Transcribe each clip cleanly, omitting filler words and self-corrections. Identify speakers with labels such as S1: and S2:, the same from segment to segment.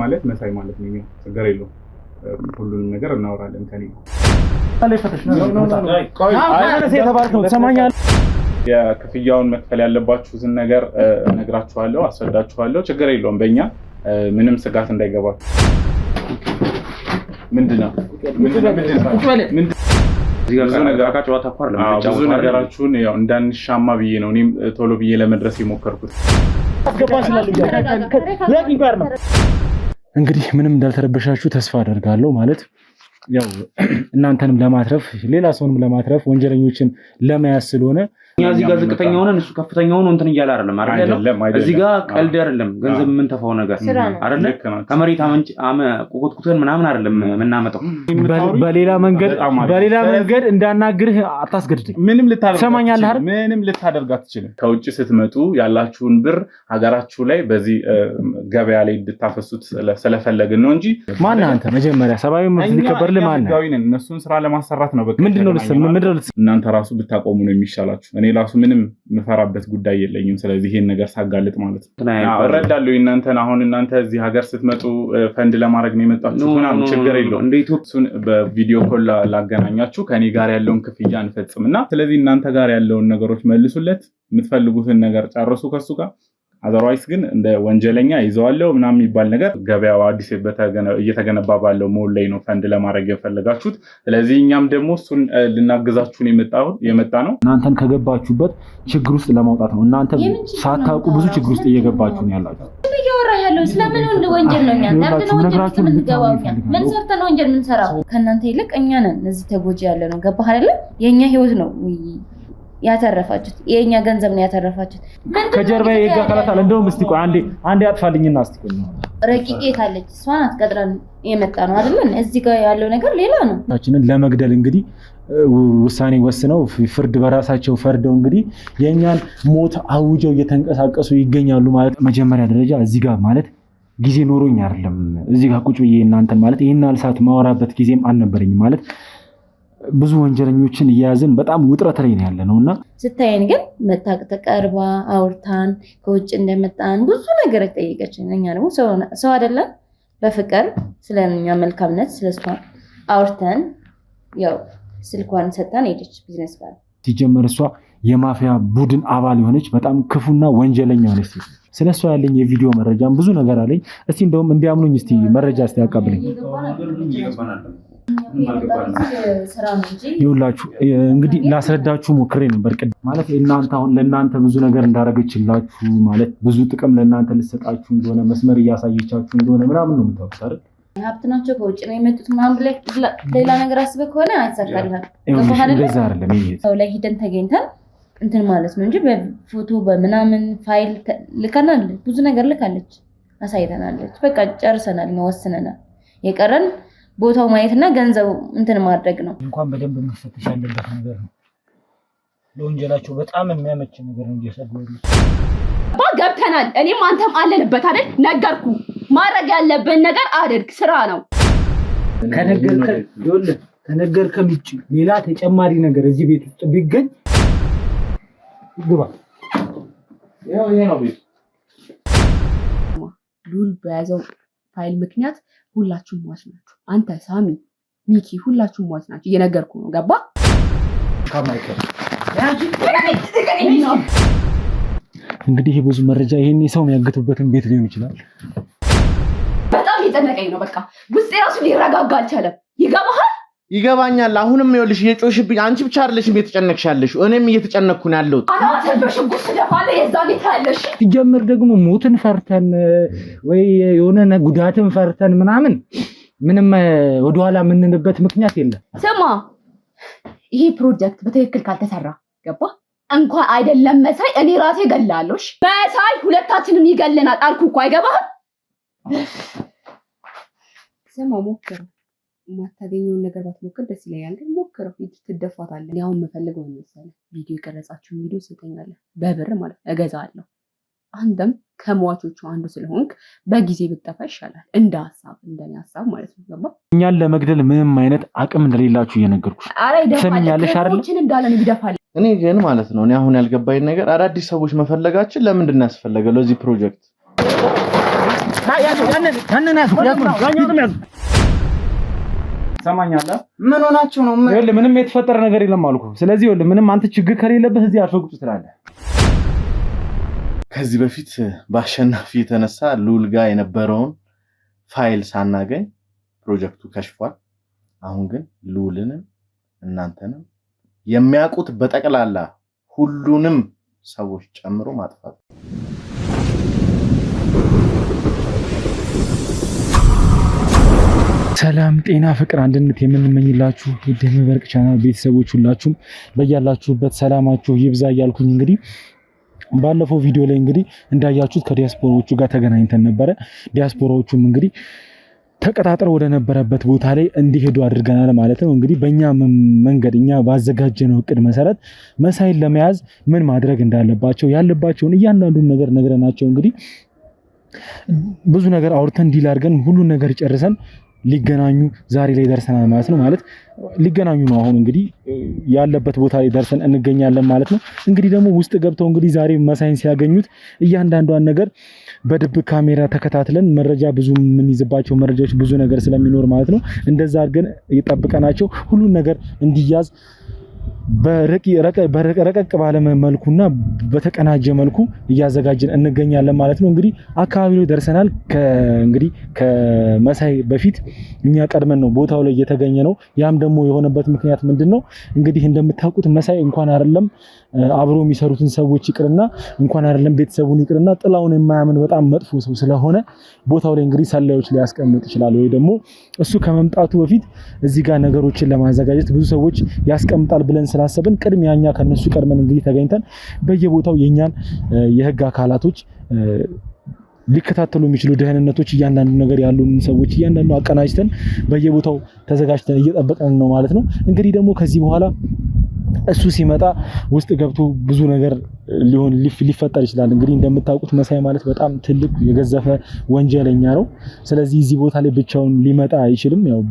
S1: ማለት መሳይ ማለት ነው ችግር የለውም ሁሉንም ነገር እናወራለን ከኔ የክፍያውን መክፈል ያለባችሁን ነገር ነግራችኋለሁ አስረዳችኋለሁ ችግር የለውም በእኛ ምንም ስጋት እንዳይገባችሁ ምንድነው ብዙ ነገራችሁን ያው እንዳንሻማ ብዬ ነው እኔም ቶሎ ብዬ ለመድረስ የሞከርኩት
S2: እንግዲህ ምንም እንዳልተረበሻችሁ ተስፋ አደርጋለሁ ማለት ያው እናንተንም ለማትረፍ ሌላ ሰውንም ለማትረፍ ወንጀለኞችን ለማያስ ስለሆነ
S3: እዚህ ጋር ዝቅተኛ ሆነን እሱ ከፍተኛ ሆኖ እንትን ይያለ አይደለም እዚህ ጋር ቀልድ አይደለም ገንዘብ ምን ተፋው ነገር አይደለ ከመሬት ቆጥቁተን ምናምን አይደለም ምናመጣው
S2: በሌላ መንገድ እንዳናግርህ አታስገድደኝ ምንም ልታደርጋት አይደል
S1: ምንም ልታደርጋት አትችልም ከውጭ ስትመጡ ያላችሁን ብር ሀገራችሁ ላይ በዚህ ገበያ ላይ እንድታፈሱት ስለፈለግን ነው እንጂ
S2: ማን አንተ መጀመሪያ ሰባዊ መብት ሊከበርልህ ማን
S1: ጋዊነን እነሱን ስራ ለማሰራት ነው በቃ
S2: ምንድነው
S1: እናንተ ራሱ ብታቆሙ ነው የሚሻላችሁ እኔ ራሱ ምንም ምፈራበት ጉዳይ የለኝም ስለዚህ ይሄን ነገር ሳጋልጥ ማለት ነው አረዳለሁ እናንተን አሁን እናንተ እዚህ ሀገር ስትመጡ ፈንድ ለማድረግ ነው የመጣችሁት ምናምን ችግር የለውም እንደ ኢትዮጵሱን በቪዲዮ ኮል ላገናኛችሁ ከኔ ጋር ያለውን ክፍያ እንፈጽምና ስለዚህ እናንተ ጋር ያለውን ነገሮች መልሱለት የምትፈልጉትን ነገር ጨርሱ ከሱ ጋር አዘርዋይስ ግን እንደ ወንጀለኛ ይዘዋለው ምናምን የሚባል ነገር ገበያው አዲስ እየተገነባ ባለው ሞል ላይ ነው ፈንድ ለማድረግ የፈለጋችሁት ስለዚህ እኛም ደግሞ እሱን ልናግዛችሁን የመጣ ነው
S2: እናንተን ከገባችሁበት ችግር ውስጥ ለማውጣት ነው እናንተ ሳታውቁ ብዙ ችግር ውስጥ እየገባችሁ ነው ያላችሁ
S4: እየወራ ያለው ስለምን ወንጀል ነው እኛ ለምን የምትገባው ምን ሰርተን ወንጀል ምን ሰራው ከእናንተ ይልቅ እኛ ነን እዚህ ተጎጂ ያለ ነው ገባህ አይደለ የኛ ህይወት ነው ያተረፋችሁት የኛ ገንዘብ ነው ያተረፋችሁት
S2: ከጀርባዬ ይጋቀላታል እንደውም እስቲ ቆይ አንዴ አጥፋልኝና እስቲ ቆይ
S4: ረቂቄ ታለች እሷን አትቀጥራን የመጣ ነው አይደል እዚህ ጋር ያለው ነገር ሌላ ነው
S2: ታችንን ለመግደል እንግዲህ ውሳኔ ወስነው ፍርድ በራሳቸው ፈርደው እንግዲህ የኛን ሞት አውጀው እየተንቀሳቀሱ ይገኛሉ ማለት መጀመሪያ ደረጃ እዚህ ጋር ማለት ጊዜ ኖሮኝ አይደለም እዚህ ጋር ቁጭ ብዬ እናንተን ማለት ይሄን አልሳት ማወራበት ጊዜም አልነበረኝ ማለት ብዙ ወንጀለኞችን እያያዝን በጣም ውጥረት ላይ ነው ያለነውና
S4: ስታየን ግን መታቅ ተቀርባ አውርታን ከውጭ እንደመጣን ብዙ ነገር ጠይቀችን እኛ ደግሞ ሰው አይደለም በፍቅር ስለኛ መልካምነት ስለሷ አውርተን ያው ስልኳን ሰጣን ሄደች ቢዝነስ ጋር
S2: ሲጀመር እሷ የማፊያ ቡድን አባል የሆነች በጣም ክፉና ወንጀለኛ ነች ስለሷ ያለኝ የቪዲዮ መረጃም ብዙ ነገር አለኝ እስቲ እንደውም እንዲያምኑኝ እስቲ መረጃ እስቲ ያቀብልኝ ይውላችሁ እንግዲህ ላስረዳችሁ ሞክሬ ነበር ማለት እናንተ አሁን ለእናንተ ብዙ ነገር እንዳረገችላችሁ ማለት ብዙ ጥቅም ለእናንተ ልሰጣችሁ እንደሆነ መስመር እያሳየቻችሁ እንደሆነ ምናምን ነው የምታውቁት አይደል
S4: ሀብት ናቸው ከውጭ ነው የመጡት ምናምን ብለህ ሌላ ነገር አስበህ ከሆነ አይሳካልህም
S2: እንደዛ አይደለም ይሄ
S4: ሰው ላይ ሂደን ተገኝተን እንትን ማለት ነው እንጂ በፎቶ በምናምን ፋይል ልከናል ብዙ ነገር ልካለች አሳይተናለች በቃ ጨርሰናል ነው ወስነናል የቀረን ቦታው ማየትና ገንዘብ እንትን ማድረግ ነው
S2: እንኳን በደንብ መፈተሽ ያለበት ነገር ነው ለወንጀላቸው በጣም የሚያመች ነገር ነው እየሰገዱ
S5: ገብተናል እኔም አንተም አለንበት አይደል ነገርኩ ማድረግ ያለብን ነገር አድርግ ስራ ነው
S2: ከነገርከም ውጪ ሌላ ተጨማሪ ነገር እዚህ ቤት ውስጥ ቢገኝ ግባ
S1: ያው ይሄ ነው ቤት
S5: ሉል በያዘው ፋይል ምክንያት ሁላችሁም ሟች ናችሁ አንተ ሳሚ ሚኪ ሁላችሁም ሟች ናችሁ እየነገርኩ ነው ገባ
S2: እንግዲህ ብዙ መረጃ ይሄን ሰው የሚያግቱበትን ቤት ሊሆን ይችላል
S5: በጣም እየጨነቀኝ ነው በቃ ውስጤ ራሱ ሊረጋጋ አልቻለም
S3: ይገባኛል አሁንም ይኸውልሽ እየጮሽብኝ አንቺ ብቻ አይደለሽም እየተጨነቅሻለሽ እኔም እየተጨነቅኩ ነው ያለሁት
S5: አላሰበሽጉስ ደፋለ የዛኔ ታያለሽ
S2: ሲጀምር ደግሞ ሞትን ፈርተን ወይ የሆነ ጉዳትን ፈርተን ምናምን ምንም ወደኋላ የምንንበት ምክንያት የለም
S5: ስማ ይሄ ፕሮጀክት በትክክል ካልተሰራ ገባ እንኳን አይደለም መሳይ እኔ ራሴ ገላለሽ መሳይ ሁለታችንን ይገለናል አልኩ እኮ አይገባህም ስማ ሞክር ማታገኘውን ነገር ባትሞክር ደስ ይለኛል ግን ሞክረው ትደፋታለህ ያው የምፈልገው መሰለህ ቪዲዮ የቀረጻችሁ ቪዲዮ ስጠኛለህ በብር ማለት እገዛለሁ አንተም ከሟቾቹ አንዱ ስለሆንክ በጊዜ ብትጠፋ ይሻላል እንደ ሐሳብ እንደኔ ሐሳብ ማለት ነው ገባ
S2: እኛን ለመግደል ምንም አይነት አቅም እንደሌላችሁ እየነገርኩሽ ሰምኛለሽ አይደል
S5: ሰዎችን እንዳለን ይደፋል
S3: እኔ ግን ማለት ነው እኔ አሁን ያልገባኝ ነገር አዳዲስ ሰዎች መፈለጋችን ለምንድን ነው ያስፈልገው ለዚህ ፕሮጀክት
S2: ሰማኛለህ?
S3: ምን ሆናችሁ ነው?
S2: ይኸውልህ ምንም የተፈጠረ ነገር የለም አልኩህ። ስለዚህ ይኸውልህ ምንም አንተ ችግር ከሌለበት እዚህ አርፈህ ቁጭ ትላለህ።
S6: ከዚህ በፊት በአሸናፊ የተነሳ ሉል ጋር የነበረውን ፋይል ሳናገኝ ፕሮጀክቱ ከሽፏል። አሁን ግን ሉልንም እናንተንም የሚያውቁት በጠቅላላ ሁሉንም ሰዎች ጨምሮ ማጥፋት።
S2: ሰላም ጤና ፍቅር አንድነት የምንመኝላችሁ የደመበርቅ ቻናል ቤተሰቦች ሁላችሁም በያላችሁበት ሰላማችሁ ይብዛ እያልኩኝ እንግዲህ ባለፈው ቪዲዮ ላይ እንግዲህ እንዳያችሁት ከዲያስፖራዎቹ ጋር ተገናኝተን ነበረ። ዲያስፖራዎቹም እንግዲህ ተቀጣጥረው ወደ ነበረበት ቦታ ላይ እንዲሄዱ አድርገናል ማለት ነው። እንግዲህ በእኛ መንገድ እኛ ባዘጋጀነው እቅድ መሰረት መሳይን ለመያዝ ምን ማድረግ እንዳለባቸው ያለባቸውን እያንዳንዱን ነገር ነግረናቸው እንግዲህ ብዙ ነገር አውርተን ዲል አድርገን ሁሉን ነገር ጨርሰን ሊገናኙ ዛሬ ላይ ደርሰናል ማለት ነው። ማለት ሊገናኙ ነው። አሁን እንግዲህ ያለበት ቦታ ላይ ደርሰን እንገኛለን ማለት ነው። እንግዲህ ደግሞ ውስጥ ገብተው እንግዲህ ዛሬ መሳይን ሲያገኙት እያንዳንዷን ነገር በድብቅ ካሜራ ተከታትለን መረጃ ብዙ የምንይዝባቸው መረጃዎች ብዙ ነገር ስለሚኖር ማለት ነው እንደዛ አድርገን እየጠብቀናቸው ሁሉን ነገር እንዲያዝ በረቀቅ ባለ መልኩና በተቀናጀ መልኩ እያዘጋጀን እንገኛለን ማለት ነው። እንግዲህ አካባቢው ደርሰናል። እንግዲህ ከመሳይ በፊት እኛ ቀድመን ነው ቦታው ላይ እየተገኘ ነው። ያም ደግሞ የሆነበት ምክንያት ምንድነው? እንግዲህ እንደምታውቁት መሳይ እንኳን አይደለም አብሮ የሚሰሩትን ሰዎች ይቅርና እንኳን አይደለም ቤተሰቡን ይቅርና ጥላውን የማያምን በጣም መጥፎ ሰው ስለሆነ ቦታው ላይ እንግዲህ ሰላዮች ሊያስቀምጥ ይችላል። ወይ ደግሞ እሱ ከመምጣቱ በፊት እዚህ ጋር ነገሮችን ለማዘጋጀት ብዙ ሰዎች ያስቀምጣል ብለን ስላሰብን ቅድሚያ እኛ ከነሱ ቀድመን እንግዲህ ተገኝተን በየቦታው የኛን የህግ አካላቶች ሊከታተሉ የሚችሉ ደህንነቶች እያንዳንዱ ነገር ያሉን ሰዎች እያንዳንዱ አቀናጅተን በየቦታው ተዘጋጅተን እየጠበቀን ነው ማለት ነው። እንግዲህ ደግሞ ከዚህ በኋላ እሱ ሲመጣ ውስጥ ገብቶ ብዙ ነገር ሊፈጠር ይችላል። እንግዲህ እንደምታውቁት መሳይ ማለት በጣም ትልቅ የገዘፈ ወንጀለኛ ነው። ስለዚህ እዚህ ቦታ ላይ ብቻውን ሊመጣ አይችልም። ያው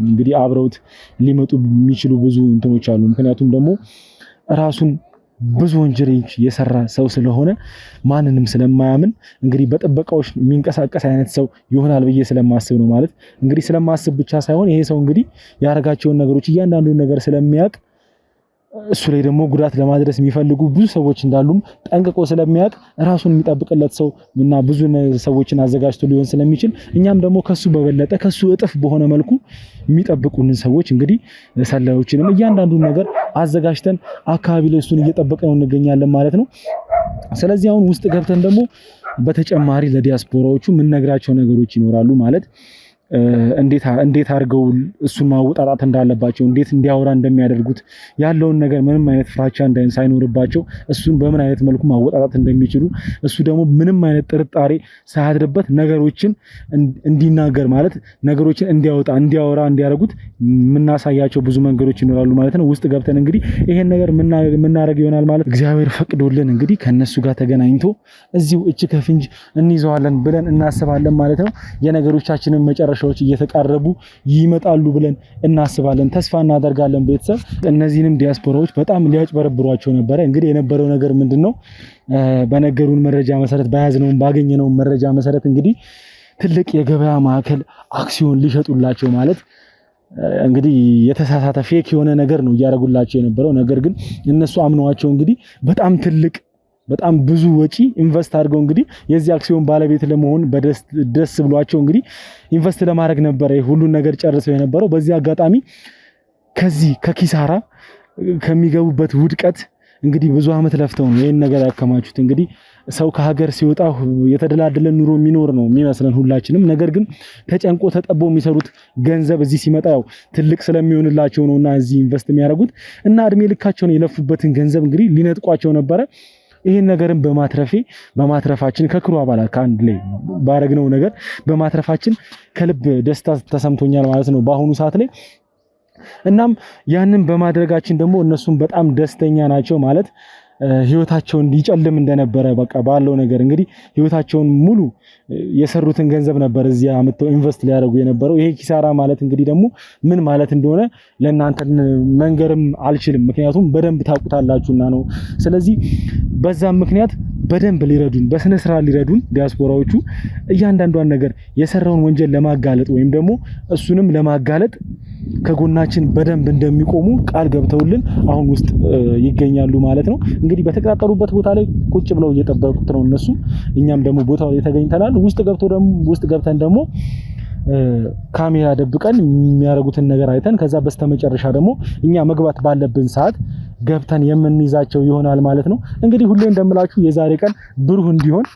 S2: እንግዲህ አብረውት ሊመጡ የሚችሉ ብዙ እንትኖች አሉ። ምክንያቱም ደግሞ ራሱን ብዙ ወንጀሎች የሰራ ሰው ስለሆነ ማንንም ስለማያምን እንግዲህ በጥበቃዎች የሚንቀሳቀስ አይነት ሰው ይሆናል ብዬ ስለማስብ ነው። ማለት እንግዲህ ስለማስብ ብቻ ሳይሆን ይሄ ሰው እንግዲህ ያደረጋቸውን ነገሮች እያንዳንዱን ነገር ስለሚያውቅ እሱ ላይ ደግሞ ጉዳት ለማድረስ የሚፈልጉ ብዙ ሰዎች እንዳሉም ጠንቅቆ ስለሚያውቅ ራሱን የሚጠብቅለት ሰው እና ብዙ ሰዎችን አዘጋጅቶ ሊሆን ስለሚችል እኛም ደግሞ ከሱ በበለጠ ከሱ እጥፍ በሆነ መልኩ የሚጠብቁንን ሰዎች እንግዲህ ሰላዮችንም እያንዳንዱን ነገር አዘጋጅተን አካባቢ ላይ እሱን እየጠበቅነው እንገኛለን ማለት ነው። ስለዚህ አሁን ውስጥ ገብተን ደግሞ በተጨማሪ ለዲያስፖራዎቹ የምንነግራቸው ነገሮች ይኖራሉ። ማለት እንዴት አድርገው እሱን ማውጣጣት እንዳለባቸው እንዴት እንዲያወራ እንደሚያደርጉት ያለውን ነገር ምንም አይነት ፍራቻ ሳይኖርባቸው እሱን በምን አይነት መልኩ ማወጣጣት እንደሚችሉ እሱ ደግሞ ምንም አይነት ጥርጣሬ ሳያድርበት ነገሮችን እንዲናገር ማለት ነገሮችን እንዲያወራ እንዲያደርጉት የምናሳያቸው ብዙ መንገዶች ይኖራሉ ማለት ነው። ውስጥ ገብተን እንግዲህ ይሄን ነገር የምናደርግ ይሆናል ማለት እግዚአብሔር ፈቅዶልን እንግዲህ ከነሱ ጋር ተገናኝቶ እዚሁ እጅ ከፍንጅ እንይዘዋለን ብለን እናስባለን ማለት ነው። የነገሮቻችንን መጨረሻዎች እየተቃረቡ ይመጣሉ ብለን እናስባለን፣ ተስፋ እናደርጋለን። ቤተሰብ እነዚህንም ዲያስፖራዎች በጣም ሊያጭበረብሯቸው ነበረ። እንግዲህ የነበረው ነገር ምንድነው? በነገሩን መረጃ መሰረት ባገኘነው መረጃ መሰረት እንግዲህ ትልቅ የገበያ ማዕከል አክሲዮን ሊሸጡላቸው ማለት እንግዲህ የተሳሳተ ፌክ የሆነ ነገር ነው እያደረጉላቸው የነበረው። ነገር ግን እነሱ አምነዋቸው እንግዲህ በጣም ብዙ ወጪ ኢንቨስት አድርገው እንግዲህ የዚህ አክሲዮን ባለቤት ለመሆን ደስ ብሏቸው እንግዲህ ኢንቨስት ለማድረግ ነበረ ሁሉን ነገር ጨርሰው የነበረው። በዚህ አጋጣሚ ከዚህ ከኪሳራ ከሚገቡበት ውድቀት እንግዲህ ብዙ አመት ለፍተው ነው ይሄን ነገር ያከማቹት። እንግዲህ ሰው ከሀገር ሲወጣ የተደላደለ ኑሮ የሚኖር ነው የሚመስለን ሁላችንም። ነገር ግን ተጨንቆ ተጠቦ የሚሰሩት ገንዘብ እዚህ ሲመጣ ያው ትልቅ ስለሚሆንላቸው ነውና እዚህ ኢንቨስት የሚያደርጉት እና እድሜ ልካቸውን የለፉበትን ገንዘብ እንግዲህ ሊነጥቋቸው ነበረ። ይሄን ነገርን በማትረፋችን ከክሩ አባላት ከአንድ ላይ ባረግነው ነገር በማትረፋችን ከልብ ደስታ ተሰምቶኛል ማለት ነው በአሁኑ ሰዓት ላይ። እናም ያንን በማድረጋችን ደግሞ እነሱም በጣም ደስተኛ ናቸው ማለት ህይወታቸውን ሊጨልም እንደነበረ በቃ ባለው ነገር እንግዲህ ህይወታቸውን ሙሉ የሰሩትን ገንዘብ ነበር እዚህ አመጣው ኢንቨስት ሊያደርጉ የነበረው። ይሄ ኪሳራ ማለት እንግዲህ ደግሞ ምን ማለት እንደሆነ ለእናንተ መንገርም አልችልም፣ ምክንያቱም በደንብ ታውቁታላችሁና ነው። ስለዚህ በዛም ምክንያት በደንብ ሊረዱን በስነ ስርዓት ሊረዱን ዲያስፖራዎቹ እያንዳንዷን ነገር የሰራውን ወንጀል ለማጋለጥ ወይም ደግሞ እሱንም ለማጋለጥ ከጎናችን በደንብ እንደሚቆሙ ቃል ገብተውልን አሁን ውስጥ ይገኛሉ ማለት ነው። እንግዲህ በተቀጣጠሩበት ቦታ ላይ ቁጭ ብለው እየጠበቁት ነው እነሱ። እኛም ደግሞ ቦታው ላይ ተገኝተናል። ውስጥ ገብተን ደግሞ ካሜራ ደብቀን የሚያደርጉትን ነገር አይተን ከዛ በስተመጨረሻ ደግሞ እኛ መግባት ባለብን ሰዓት ገብተን የምንይዛቸው ይሆናል ማለት ነው። እንግዲህ ሁሌ እንደምላችሁ የዛሬ ቀን ብሩህ እንዲሆን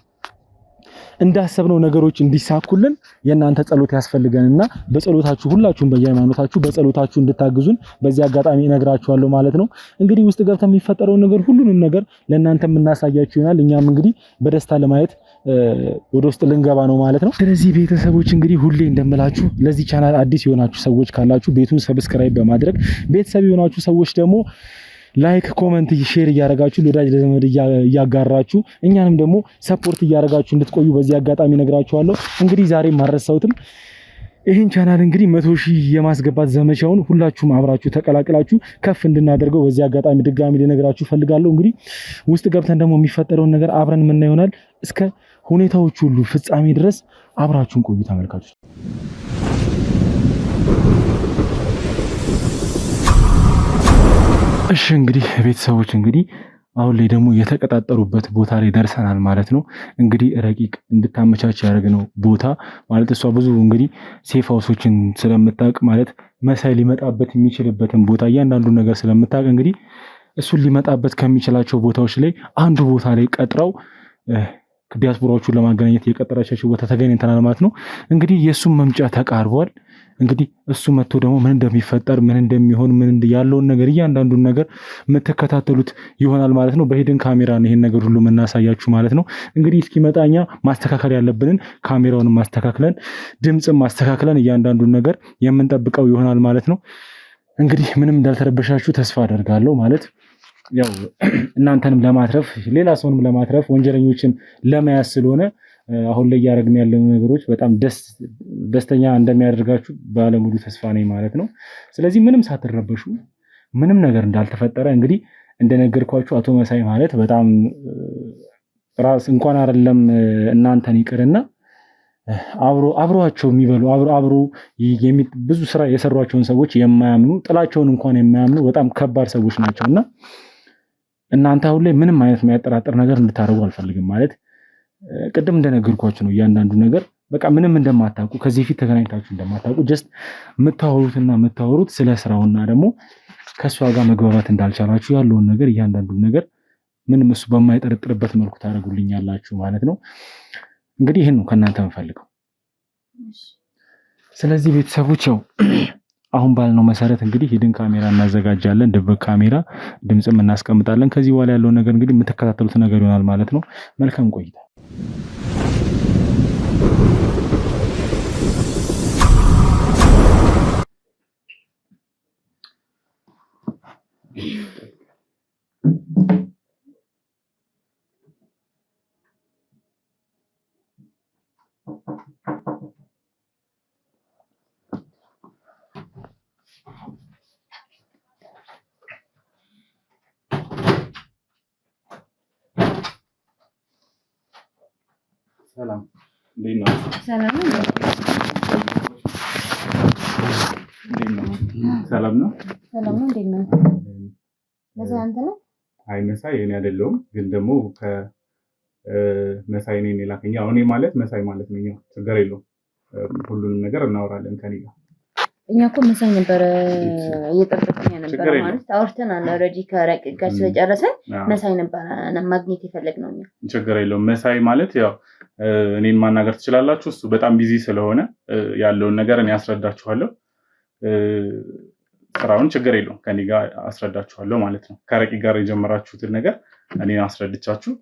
S2: እንዳሰብነው ነገሮች እንዲሳኩልን የእናንተ ጸሎት ያስፈልገንና በጸሎታችሁ ሁላችሁም በየሃይማኖታችሁ በጸሎታችሁ እንድታግዙን በዚህ አጋጣሚ እነግራችኋለሁ ማለት ነው። እንግዲህ ውስጥ ገብተን የሚፈጠረው ነገር ሁሉንም ነገር ለእናንተ የምናሳያችሁ ይሆናል። እኛም እንግዲህ በደስታ ለማየት ወደ ውስጥ ልንገባ ነው ማለት ነው። ስለዚህ ቤተሰቦች እንግዲህ ሁሌ እንደምላችሁ ለዚህ ቻናል አዲስ የሆናችሁ ሰዎች ካላችሁ ቤቱን ሰብስክራይብ በማድረግ ቤተሰብ የሆናችሁ ሰዎች ደግሞ ላይክ ኮሜንት ሼር እያደረጋችሁ ለወዳጅ ለዘመድ እያጋራችሁ እኛንም ደግሞ ሰፖርት እያደረጋችሁ እንድትቆዩ በዚህ አጋጣሚ ነግራችኋለሁ። እንግዲህ ዛሬ ማረሳውትም ይህን ቻናል እንግዲህ 100,000 የማስገባት ዘመቻውን ሁላችሁም አብራችሁ ተቀላቅላችሁ ከፍ እንድናደርገው በዚህ አጋጣሚ ድጋሚ ልነግራችሁ ፈልጋለሁ። እንግዲህ ውስጥ ገብተን ደግሞ የሚፈጠረውን ነገር አብረን ምን ይሆናል እስከ ሁኔታዎች ሁሉ ፍጻሜ ድረስ አብራችሁን ቆዩ ተመልካቾች። እሺ እንግዲህ ቤተሰቦች እንግዲህ አሁን ላይ ደግሞ የተቀጣጠሩበት ቦታ ላይ ደርሰናል ማለት ነው። እንግዲህ ረቂቅ እንድታመቻች ያደረግነው ቦታ ማለት እሷ ብዙ እንግዲህ ሴፍ ሃውሶችን ስለምታውቅ ማለት መሳይ ሊመጣበት የሚችልበትን ቦታ እያንዳንዱን ነገር ስለምታውቅ እንግዲህ እሱን ሊመጣበት ከሚችላቸው ቦታዎች ላይ አንዱ ቦታ ላይ ቀጥረው ዲያስፖራዎቹን ለማገናኘት የቀጠረቻቸው ቦታ ተገናኝተናል ማለት ነው። እንግዲህ የእሱም መምጫ ተቃርቧል። እንግዲህ እሱ መጥቶ ደግሞ ምን እንደሚፈጠር ምን እንደሚሆን ያለውን ነገር እያንዳንዱን ነገር የምትከታተሉት ይሆናል ማለት ነው። በሂድን ካሜራ ነው ይሄን ነገር ሁሉ የምናሳያችሁ ማለት ነው። እንግዲህ እስኪመጣኛ ማስተካከል ያለብንን ካሜራውን ማስተካክለን ድምጽም ማስተካክለን እያንዳንዱን ነገር የምንጠብቀው ይሆናል ማለት ነው። እንግዲህ ምንም እንዳልተረበሻችሁ ተስፋ አደርጋለሁ ማለት ያው እናንተንም ለማትረፍ ሌላ ሰውንም ለማትረፍ ወንጀለኞችን ለመያዝ ስለሆነ አሁን ላይ ያደረግን ያለው ነገሮች በጣም ደስተኛ እንደሚያደርጋችሁ ባለሙሉ ተስፋ ነኝ ማለት ነው። ስለዚህ ምንም ሳትረበሹ ምንም ነገር እንዳልተፈጠረ እንግዲህ እንደነገርኳችሁ አቶ መሳይ ማለት በጣም ራስ እንኳን አይደለም እናንተን ይቅርና አብሮአቸው የሚበሉ አብሮ ብዙ ስራ የሰሯቸውን ሰዎች የማያምኑ ጥላቸውን እንኳን የማያምኑ በጣም ከባድ ሰዎች ናቸውና እናንተ አሁን ላይ ምንም አይነት የሚያጠራጥር ነገር እንድታደርጉ አልፈልግም ማለት ቅድም እንደነገርኳችሁ ነው። እያንዳንዱ ነገር በቃ ምንም እንደማታውቁ ከዚህ ፊት ተገናኝታችሁ እንደማታውቁ ጀስት የምታወሩት ስለ ስራውና ደግሞ ከሷ ጋር መግባባት እንዳልቻላችሁ ያለውን ነገር እያንዳንዱን ነገር ምንም እሱ በማይጠረጥርበት መልኩ ታደርጉልኛላችሁ ማለት ነው። እንግዲህ ይሄን ነው ከእናንተ የምፈልገው። ስለዚህ ቤተሰቦች ያው አሁን ባልነው መሰረት እንግዲህ ሂድን ካሜራ እናዘጋጃለን፣ ድብቅ ካሜራ ድምጽም እናስቀምጣለን። ከዚህ በኋላ ያለው ነገር እንግዲህ የምትከታተሉት ነገር ይሆናል ማለት ነው። መልካም ቆይታ።
S1: ሰላም እንዴት ነው?
S4: ሰላም ነው።
S1: ሰላም ነው።
S4: ሰላም ነው። እንዴት ነው? መሳይ አንተ ነው?
S1: አይ መሳይ እኔ አይደለሁም፣ ግን ደግሞ ከመሳይ እኔን የላከኝ አሁን ማለት መሳይ ማለት ነው። ችግር የለውም፣ ሁሉንም ነገር እናወራለን ከኔ ጋር።
S4: እኛ እኮ መሳይ ነበር እየጠበቅን ነበር ማለት አውርተናል። ኦልሬዲ ከረቂቅ ጋር ስለጨረሰን መሳይ ነበር ማግኘት የፈለግነው እኛ።
S1: ችግር የለውም። መሳይ ማለት ያው እኔን ማናገር ትችላላችሁ። እሱ በጣም ቢዚ ስለሆነ ያለውን ነገር እኔ አስረዳችኋለሁ። ስራውን ችግር የለውም ከኔ ጋር አስረዳችኋለሁ ማለት ነው። ከረቂቅ ጋር የጀመራችሁትን ነገር እኔ አስረድቻችሁ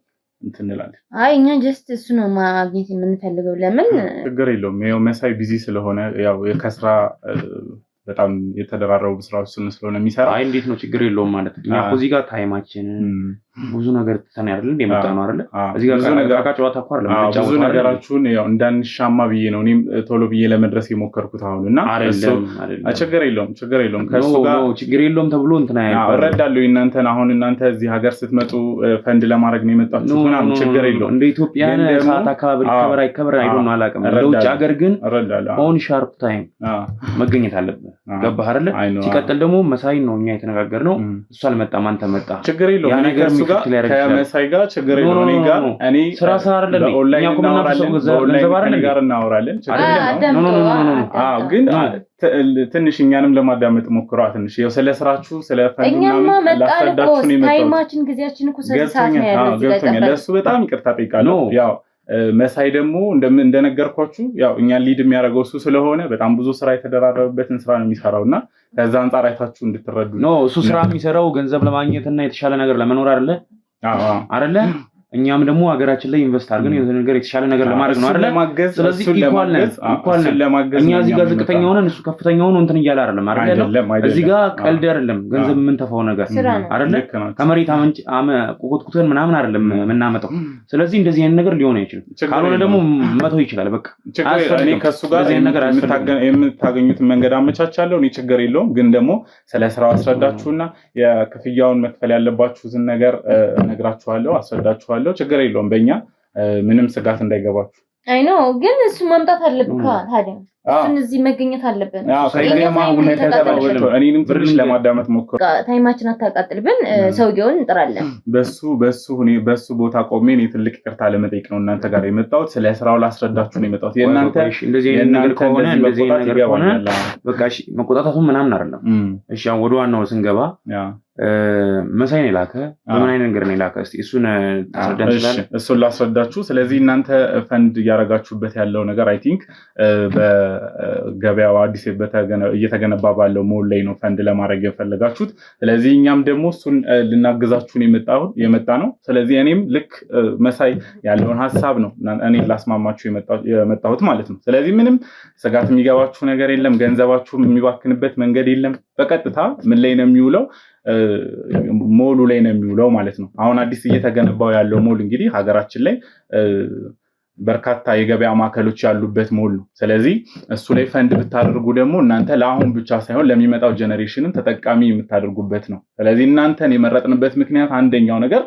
S1: እንትንላለን።
S4: አይ እኛ ጀስት እሱ ነው ማግኘት የምንፈልገው። ለምን
S1: ችግር የለውም። ያው መሳይ ቢዚ ስለሆነ ያው ከስራ በጣም የተደራረቡ ስራዎች ስለሆነ የሚሰራ
S3: አይ እንዴት ነው ችግር የለውም ማለት ነው። እኛ እዚህ ጋር ታይማችንን ብዙ ነገር ተና አይደል እንደመጣ ነው አይደል እዚህ ጋር ጨዋታ እኮ አይደለም
S1: ብዙ ነገራችሁን ያው እንዳንሻማ ብዬ ነው እኔም ቶሎ ብዬ ለመድረስ የሞከርኩት አሁንና ችግር የለውም ከሱ ጋር
S3: ችግር የለውም ተብሎ እንትና
S1: እረዳለሁ እናንተን አሁን እናንተ እዚህ ሀገር ስትመጡ ፈንድ ለማድረግ ነው የመጣችሁት ምናምን ችግር የለውም
S3: እንደ ኢትዮጵያን ሰዓት አካባቢ ይከበር አይዶን አላውቅም ለውጭ ሀገር ግን ኦን ሻርፕ ታይም መገኘት አለበት ገባህ አይደል ሲቀጥል ደግሞ መሳይ ነው እኛ የተነጋገርነው እሱ አልመጣም አንተ መጣ
S1: ችግር የለውም ያ ነገር ከመሳይ ጋር ችግር የለውም እኔ
S3: ስራ አይደለም
S1: እኛ ኮምናፍሰው ጋር እናወራለን ግን ትንሽ እኛንም ለማዳመጥ ሞክሯ ትንሽ ያው ስለ ስራችሁ ስለ
S4: ፈንድና ላስረዳችሁ ነው የመጣው ታይማችን ጊዜያችን እኮ ሰዓት ነው ያለው
S1: ገብቶኛል ለሱ በጣም ይቅርታ ጠይቃለሁ ያው መሳይ ደግሞ እንደነገርኳችሁ ያው እኛን ሊድ የሚያደርገው እሱ ስለሆነ በጣም ብዙ ስራ የተደራረበበትን ስራ ነው የሚሰራውና ከዛ አንፃር አይታችሁ እንድትረዱ
S3: ነው እሱ ስራ የሚሰራው ገንዘብ ለማግኘትና የተሻለ ነገር ለመኖር አይደለ እኛም ደግሞ ሀገራችን ላይ ኢንቨስት አድርገን የሆነ ነገር የተሻለ ነገር ለማድረግ ነው አይደል ስለዚህ ኢኳል እኛ እዚህ ጋር ዝቅተኛ ሆነን እሱ ከፍተኛ ሆኖ እንትን እያለ አይደለም እዚህ ጋር ቀልድ አይደለም ገንዘብ ምን ተፋው ነገር አይደል ከመሬት ቆጥቁተን ምናምን አይደለም የምናመጣው ስለዚህ እንደዚህ አይነት ነገር ሊሆን አይችልም ካልሆነ ደግሞ መተው ይችላል በቃ
S1: እኔ ከሱ ጋር የምታገኙት መንገድ አመቻቻለሁ እኔ ችግር የለውም ግን ደግሞ ስለ ስራው አስረዳችሁና የክፍያውን መክፈል ያለባችሁትን ነገር ነግራችኋለሁ አስረዳችኋለሁ ችግር የለውም በእኛ ምንም ስጋት እንዳይገባችሁ
S4: አይ ኖ ግን እሱ መምጣት አለበት ታዲያ እሱን እዚህ መገኘት አለበት
S1: እኔንም ትንሽ ለማዳመጥ ሞክሩ
S4: ታይማችን አታቃጥልብን ሰውየውን እንጥራለን
S1: በሱ ቦታ ቆሜ እኔ ትልቅ ይቅርታ ለመጠየቅ ነው እናንተ ጋር የመጣሁት ስለ ስራው ላስረዳችሁ ነው የመጣሁት የእናንተ
S3: እንደዚህ ነገር ከሆነ በቃ እሺ መቆጣጣቱ ምናምን አይደለም እሺ አሁን ወደ ዋናው ስንገባ መሳይ ነው ላከ በምን አይነት ነገር ነው ላከ እስቲ እሱን ታስረዳችሁ
S1: እሱን ላስረዳችሁ ስለዚህ እናንተ ፈንድ ያረጋችሁበት ያለው ነገር አይ ቲንክ በገበያው አዲስ እየተገነባ ባለው ሞል ላይ ነው ፈንድ ለማድረግ የፈለጋችሁት ስለዚህ እኛም ደግሞ እሱን ልናግዛችሁ ነው የመጣ ነው ስለዚህ እኔም ልክ መሳይ ያለውን ሐሳብ ነው እኔ ላስማማችሁ የመጣሁት ማለት ነው ስለዚህ ምንም ስጋት የሚገባችሁ ነገር የለም ገንዘባችሁ የሚባክንበት መንገድ የለም በቀጥታ ምን ላይ ነው የሚውለው ሞሉ ላይ ነው የሚውለው ማለት ነው አሁን አዲስ እየተገነባው ያለው ሞል እንግዲህ ሀገራችን ላይ በርካታ የገበያ ማዕከሎች ያሉበት ሞል ነው ስለዚህ እሱ ላይ ፈንድ ብታደርጉ ደግሞ እናንተ ለአሁን ብቻ ሳይሆን ለሚመጣው ጀነሬሽንም ተጠቃሚ የምታደርጉበት ነው ስለዚህ እናንተን የመረጥንበት ምክንያት አንደኛው ነገር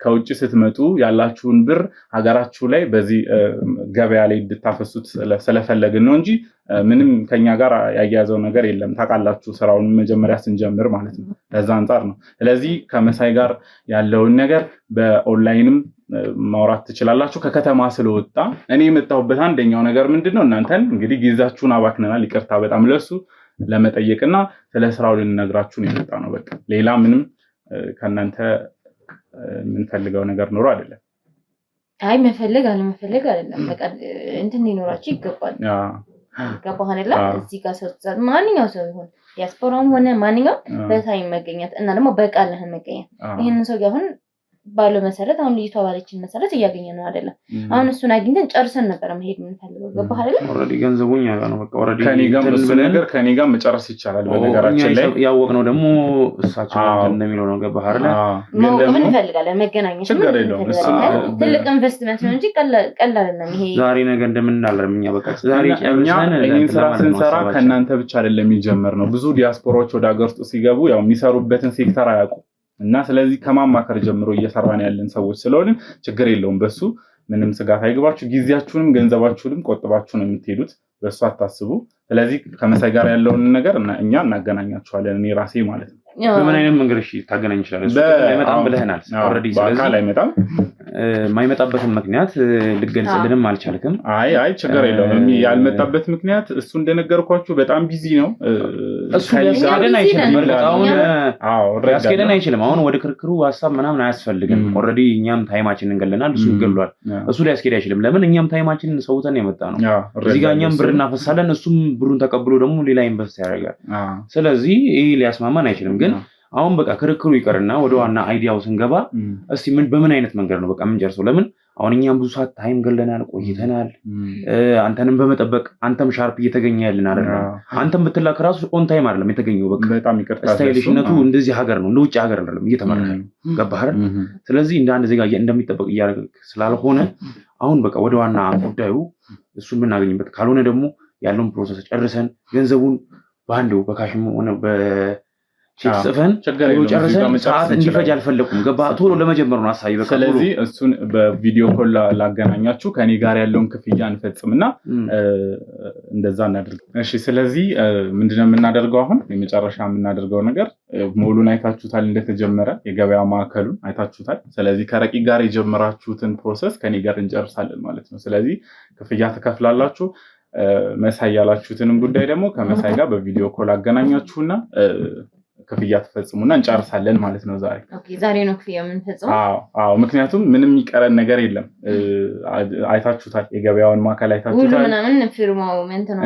S1: ከውጭ ስትመጡ ያላችሁን ብር ሀገራችሁ ላይ በዚህ ገበያ ላይ እንድታፈሱት ስለፈለግን ነው እንጂ ምንም ከኛ ጋር ያያያዘው ነገር የለም ታውቃላችሁ ስራውን መጀመሪያ ስንጀምር ማለት ነው ለዛ አንፃር ነው ስለዚህ ከመሳይ ጋር ያለውን ነገር በኦንላይንም ማውራት ትችላላችሁ ከከተማ ስለወጣ እኔ የመጣሁበት አንደኛው ነገር ምንድነው እናንተን እንግዲህ ጊዜያችሁን አባክነናል ይቅርታ በጣም ለሱ ለመጠየቅና ስለ ስራው ልንነግራችሁ ነው የመጣ ነው በቃ ሌላ ምንም ከናንተ የምንፈልገው ነገር ኖሮ አይደለም
S4: አይ መፈለግ አይደለም በቃ እንትን ሊኖራችሁ ይገባል ገባህላ እዚህ ጋር ሰው ማንኛው ሰው ይሁን ዲያስፖራም ሆነ ማንኛው በታይም መገኘት እና ደግሞ በቃልህ መገኘት ይሄንን ሰው ጋር አሁን ባለው መሰረት አሁን ልጅቷ ባለችን መሰረት እያገኘ ነው አይደለም አሁን እሱን አግኝተን ጨርሰን ነበር መሄድ የምንፈልገው ገባህ አይደል
S3: ኦሬዲ ገንዘቡኛ ጋር ነው በቃ ኦሬዲ
S1: ከኔ ጋር መጨረስ ይቻላል በነገራችን ላይ
S3: ያወቅነው ደግሞ እሳቸው እንደሚለው ነው ገባህ አይደል
S4: ግን ደግሞ ምን እንፈልጋለን መገናኘት
S1: ችግር የለውም
S4: ትልቅ ኢንቨስትመንት ነው እንጂ ቀላል አይደለም ይሄ
S3: ዛሬ ነገ እንደምናለርም እኛ በቃ ዛሬ ጨርሰን
S1: ይሄን ስራ ስንሰራ ከእናንተ ብቻ አይደለም የሚጀምር ነው ብዙ ዲያስፖራዎች ወደ ሀገር ውስጥ ሲገቡ ያው የሚሰሩበትን ሴክተር አያውቁ እና ስለዚህ ከማማከር ጀምሮ እየሰራን ያለን ሰዎች ስለሆነ ችግር የለውም በሱ ምንም ስጋት አይግባችሁ ጊዜያችሁንም ገንዘባችሁንም ቆጥባችሁ ነው የምትሄዱት በሱ አታስቡ ስለዚህ ከመሳይ ጋር ያለውን ነገር እኛ እናገናኛችኋለን እኔ ራሴ ማለት ነው
S3: በምን አይነት መንገድ እሺ ታገናኝ ይችላል እሱ አይመጣም ብለህናል ኦሬዲ
S1: ስለዚህ አይመጣም
S3: ማይመጣበትን ምክንያት ልገልጽልንም አልቻልክም
S1: አይ ችግር የለውም ያልመጣበት ምክንያት እሱ እንደነገርኳችሁ በጣም ቢዚ ነው
S3: እሱ ያስኬደን አይችልም አሁን ወደ ክርክሩ ሐሳብ ምናምን አያስፈልግም ኦሬዲ እኛም ታይማችንን እንገለናል እሱ ይገሏል እሱ ሊያስኬድ አይችልም ለምን እኛም ታይማችንን ሰውተን የመጣ ነው እዚህ ጋር እኛም ብር እናፈሳለን እሱም ብሩን ተቀብሎ ደግሞ ሌላ ኢንቨስት ያደርጋል ስለዚህ ይሄ ሊያስማማን አይችልም ግን አሁን በቃ ክርክሩ ይቀርና ወደ ዋና አይዲያው ስንገባ እስቲ በምን አይነት መንገድ ነው በቃ የምንጨርሰው? ለምን አሁን እኛም ብዙ ሰዓት ታይም ገለናል ቆይተናል። አንተንም በመጠበቅ አንተም ሻርፕ እየተገኘ ያልን አይደል? አንተም ብትላክ ራሱ ኦን ታይም አይደለም የተገኘው። በቃ
S1: በጣም ይቅርታ
S3: ስታይሊሽነቱ እንደዚህ ሀገር ነው እንደ ውጭ ሀገር አይደለም እየተመረከ ገባህ አይደል? ስለዚህ እንደ አንድ ዜጋ እንደሚጠበቅ እያደረገ ስላልሆነ አሁን በቃ ወደ ዋና ጉዳዩ እሱን የምናገኝበት ካልሆነ ደግሞ ያለውን ፕሮሰስ ጨርሰን ገንዘቡን በአንዴው በካሽም ሆነ ቼክ ጽፈን ጨርሰን ሰዓት እንዲፈጅ አልፈለኩም። ገባ ቶሎ ለመጀመር ነው አሳይ። በቃ
S1: ስለዚህ እሱን በቪዲዮ ኮል ላገናኛችሁ ከኔ ጋር ያለውን ክፍያ እንፈጽምና እንደዛ እናደርግ። እሺ ስለዚህ ምንድነው የምናደርገው? አሁን የመጨረሻ የምናደርገው ነገር ሞሉን አይታችሁታል፣ እንደተጀመረ የገበያ ማዕከሉን አይታችሁታል። ስለዚህ ከረቂቅ ጋር የጀመራችሁትን ፕሮሰስ ከኔ ጋር እንጨርሳለን ማለት ነው። ስለዚህ ክፍያ ትከፍላላችሁ። መሳይ ያላችሁትንም ጉዳይ ደግሞ ከመሳይ ጋር በቪዲዮ ኮል አገናኛችሁና ክፍያ ተፈጽሙና እንጨርሳለን ማለት ነው።
S4: ዛሬ ነው ክፍያ የምንፈጽመው?
S1: አዎ ምክንያቱም ምንም ይቀረን ነገር የለም። አይታችሁታል፣ የገበያውን ማዕከል አይታችሁታል።
S4: ምናምን ፊርማው ምን ነው